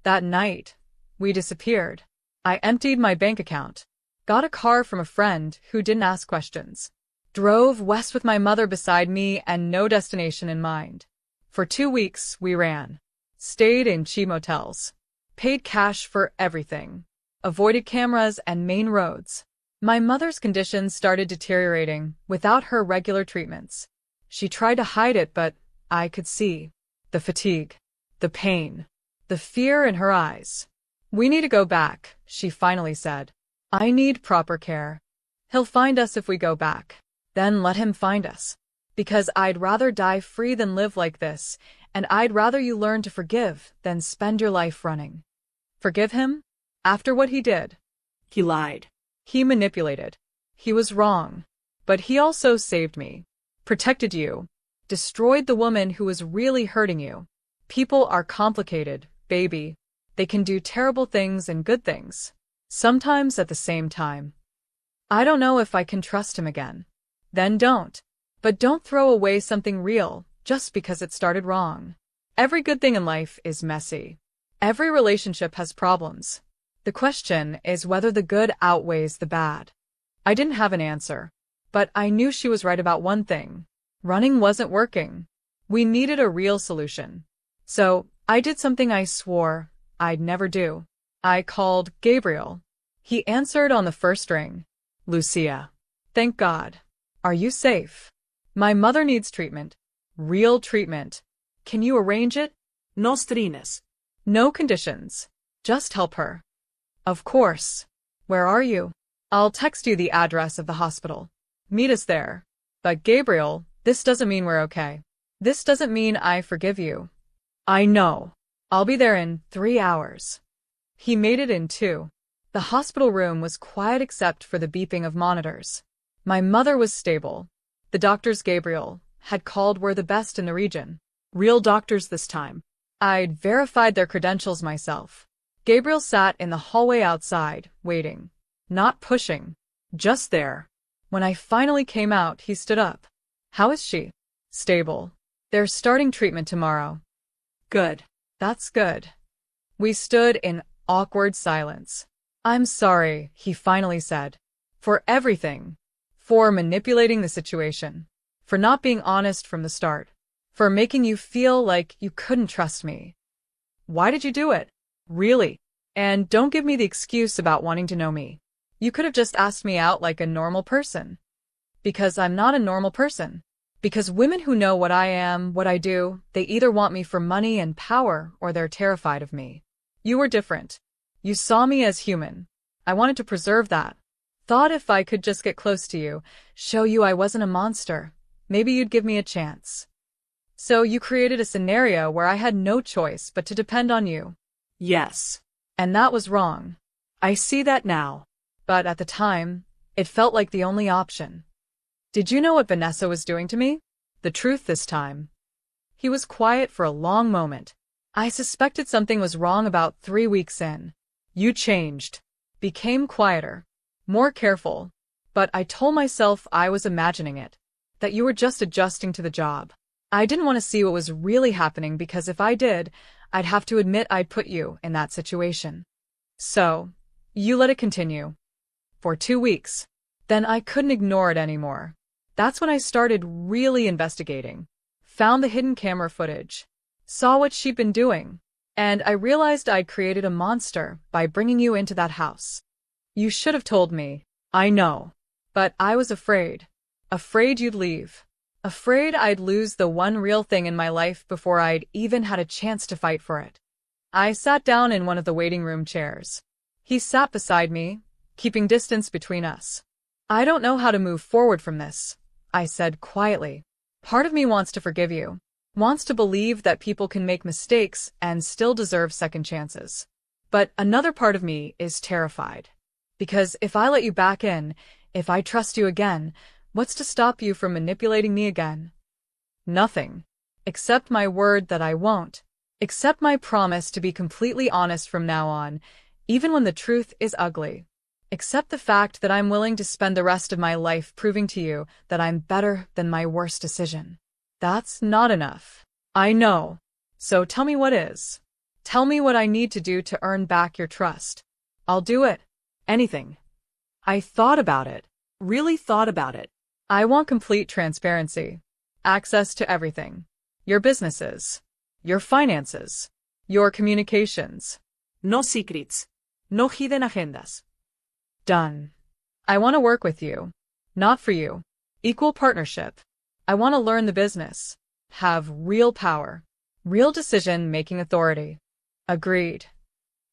That night, we disappeared. I emptied my bank account. Got a car from a friend who didn't ask questions. Drove west with my mother beside me and no destination in mind. For 2 weeks, we ran. Stayed in cheap motels. Paid cash for everything. Avoided cameras and main roads. My mother's condition started deteriorating without her regular treatments. She tried to hide it, but I could see the fatigue, the pain, the fear in her eyes. We need to go back, she finally said. I need proper care. He'll find us if we go back. Then let him find us. Because I'd rather die free than live like this, and I'd rather you learn to forgive than spend your life running. Forgive him? After what he did? He lied. He manipulated. He was wrong. But he also saved me, protected you, destroyed the woman who was really hurting you. People are complicated, baby. They can do terrible things and good things, sometimes at the same time. I don't know if I can trust him again. Then don't. But don't throw away something real just because it started wrong. Every good thing in life is messy. Every relationship has problems. The question is whether the good outweighs the bad. I didn't have an answer, but I knew she was right about one thing. Running wasn't working. We needed a real solution. So I did something I swore I'd never do. I called Gabriel. He answered on the first ring. Lucia. Thank God. Are you safe? My mother needs treatment. Real treatment. Can you arrange it? No strines. No conditions. Just help her. Of course. Where are you? I'll text you the address of the hospital. Meet us there. But Gabriel, this doesn't mean we're okay. This doesn't mean I forgive you. I know. I'll be there in 3 hours. He made it in 2. The hospital room was quiet except for the beeping of monitors. My mother was stable. The doctors Gabriel had called were the best in the region. Real doctors this time. I'd verified their credentials myself. Gabriel sat in the hallway outside, waiting. Not pushing. Just there. When I finally came out, he stood up. How is she? Stable. They're starting treatment tomorrow. Good. That's good. We stood in awkward silence. I'm sorry, he finally said. For everything. For manipulating the situation. For not being honest from the start. For making you feel like you couldn't trust me. Why did you do it? Really? And don't give me the excuse about wanting to know me. You could have just asked me out like a normal person. Because I'm not a normal person. Because women who know what I am, what I do, they either want me for money and power or they're terrified of me. You were different. You saw me as human. I wanted to preserve that. Thought if I could just get close to you, show you I wasn't a monster, maybe you'd give me a chance. So you created a scenario where I had no choice but to depend on you. Yes. And that was wrong. I see that now. But at the time, it felt like the only option. Did you know what Vanessa was doing to me? The truth this time. He was quiet for a long moment. I suspected something was wrong about 3 weeks in. You changed. Became quieter. More careful. But I told myself I was imagining it. That you were just adjusting to the job. I didn't want to see what was really happening because if I did, I'd have to admit I'd put you in that situation. So, you let it continue. For 2 weeks. Then I couldn't ignore it anymore. That's when I started really investigating. Found the hidden camera footage. Saw what she'd been doing. And I realized I'd created a monster by bringing you into that house. You should have told me. I know. But I was afraid. Afraid you'd leave. Afraid I'd lose the one real thing in my life before I'd even had a chance to fight for it. I sat down in one of the waiting room chairs. He sat beside me, keeping distance between us. I don't know how to move forward from this, I said quietly. Part of me wants to forgive you. Wants to believe that people can make mistakes and still deserve second chances. But another part of me is terrified. Because if I let you back in, if I trust you again, what's to stop you from manipulating me again? Nothing. Except my word that I won't. Except my promise to be completely honest from now on, even when the truth is ugly. Except the fact that I'm willing to spend the rest of my life proving to you that I'm better than my worst decision. That's not enough. I know. So tell me what is. Tell me what I need to do to earn back your trust. I'll do it. Anything. I thought about it. Really thought about it. I want complete transparency. Access to everything. Your businesses. Your finances. Your communications. No secrets. No hidden agendas. Done. I want to work with you. Not for you. Equal partnership. I want to learn the business. Have real power. Real decision-making authority. Agreed.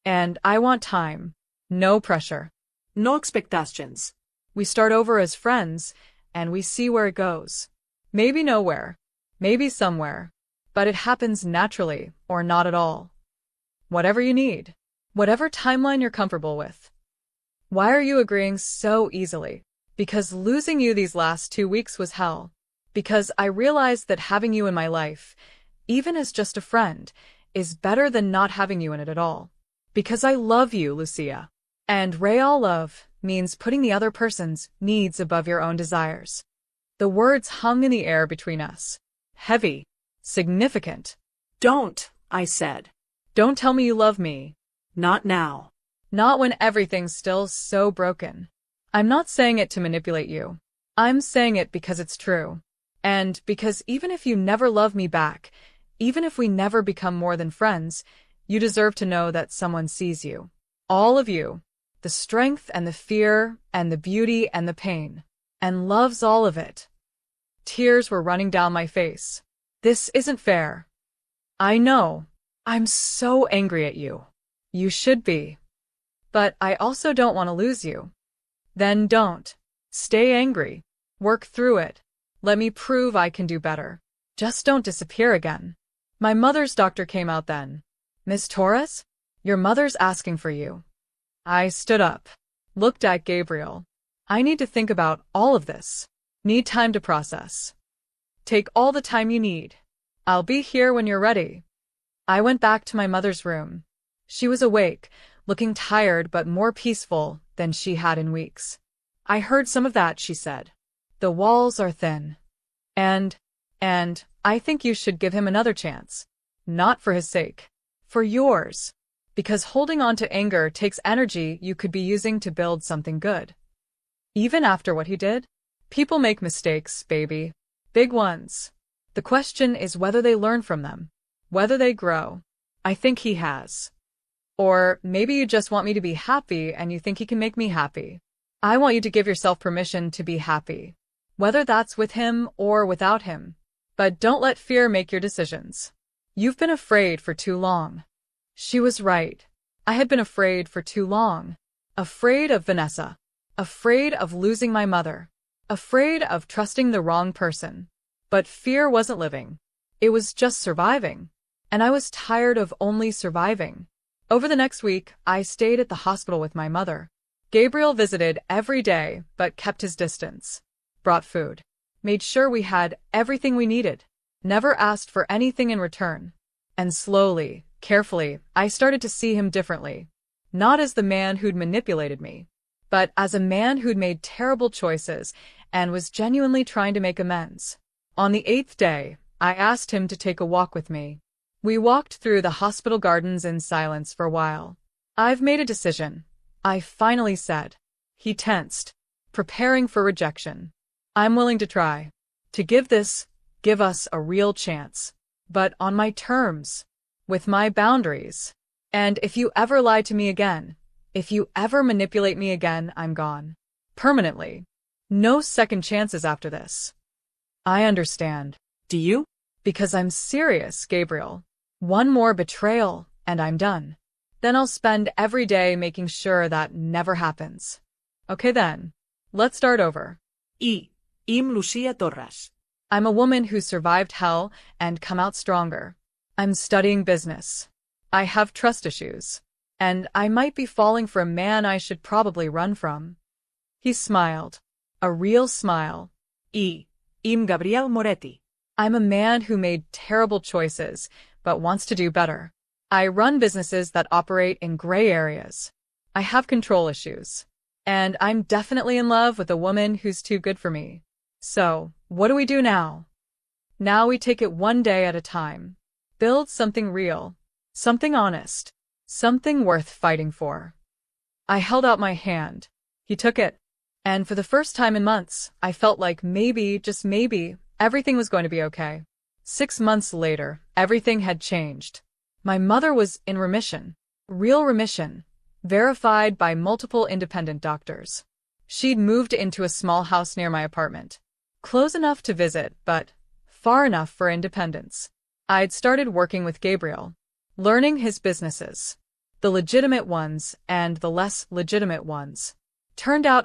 And I want time. No pressure. No expectations. We start over as friends, and we see where it goes. Maybe nowhere. Maybe somewhere. But it happens naturally, or not at all. Whatever you need. Whatever timeline you're comfortable with. Why are you agreeing so easily? Because losing you these last 2 weeks was hell. Because I realized that having you in my life, even as just a friend, is better than not having you in it at all. Because I love you, Lucia. And real love means putting the other person's needs above your own desires. The words hung in the air between us. Heavy. Significant. Don't, I said. Don't tell me you love me. Not now. Not when everything's still so broken. I'm not saying it to manipulate you. I'm saying it because it's true. And because even if you never love me back, even if we never become more than friends, you deserve to know that someone sees you. All of you. The strength and the fear and the beauty and the pain. And loves all of it. Tears were running down my face. This isn't fair. I know. I'm so angry at you. You should be. But I also don't want to lose you. Then don't. Stay angry. Work through it. Let me prove I can do better. Just don't disappear again. My mother's doctor came out then. Miss Torres? Your mother's asking for you. I stood up. Looked at Gabriel. I need to think about all of this. Need time to process. Take all the time you need. I'll be here when you're ready. I went back to my mother's room. She was awake, looking tired but more peaceful than she had in weeks. I heard some of that, she said. The walls are thin. And I think you should give him another chance. Not for his sake. For yours. Because holding on to anger takes energy you could be using to build something good. Even after what he did? People make mistakes, baby. Big ones. The question is whether they learn from them. Whether they grow. I think he has. Or maybe you just want me to be happy and you think he can make me happy. I want you to give yourself permission to be happy. Whether that's with him or without him. But don't let fear make your decisions. You've been afraid for too long. She was right. I had been afraid for too long. Afraid of Vanessa. Afraid of losing my mother. Afraid of trusting the wrong person. But fear wasn't living. It was just surviving. And I was tired of only surviving. Over the next week, I stayed at the hospital with my mother. Gabriel visited every day, but kept his distance. Brought food. Made sure we had everything we needed. Never asked for anything in return. And slowly, carefully, I started to see him differently. Not as the man who'd manipulated me, but as a man who'd made terrible choices and was genuinely trying to make amends. On the 8th day, I asked him to take a walk with me. We walked through the hospital gardens in silence for a while. I've made a decision, I finally said. He tensed, preparing for rejection. I'm willing to try. To give us a real chance. But on my terms. With my boundaries. And if you ever lie to me again, if you ever manipulate me again, I'm gone. Permanently. No second chances after this. I understand. Do you? Because I'm serious, Gabriel. One more betrayal, and I'm done. Then I'll spend every day making sure that never happens. Okay then. Let's start over. I'm Lucia Torres. I'm a woman who survived hell and come out stronger. I'm studying business. I have trust issues. And I might be falling for a man I should probably run from. He smiled. A real smile. I'm Gabriel Moretti. I'm a man who made terrible choices, but wants to do better. I run businesses that operate in gray areas. I have control issues. And I'm definitely in love with a woman who's too good for me. So, what do we do now? Now we take it one day at a time. Build something real. Something honest. Something worth fighting for. I held out my hand. He took it. And for the first time in months, I felt like maybe, just maybe, everything was going to be okay. 6 months later, everything had changed. My mother was in remission. Real remission. Verified by multiple independent doctors. She'd moved into a small house near my apartment. Close enough to visit, but far enough for independence. I'd started working with Gabriel, learning his businesses, the legitimate ones and the less legitimate ones. Turned out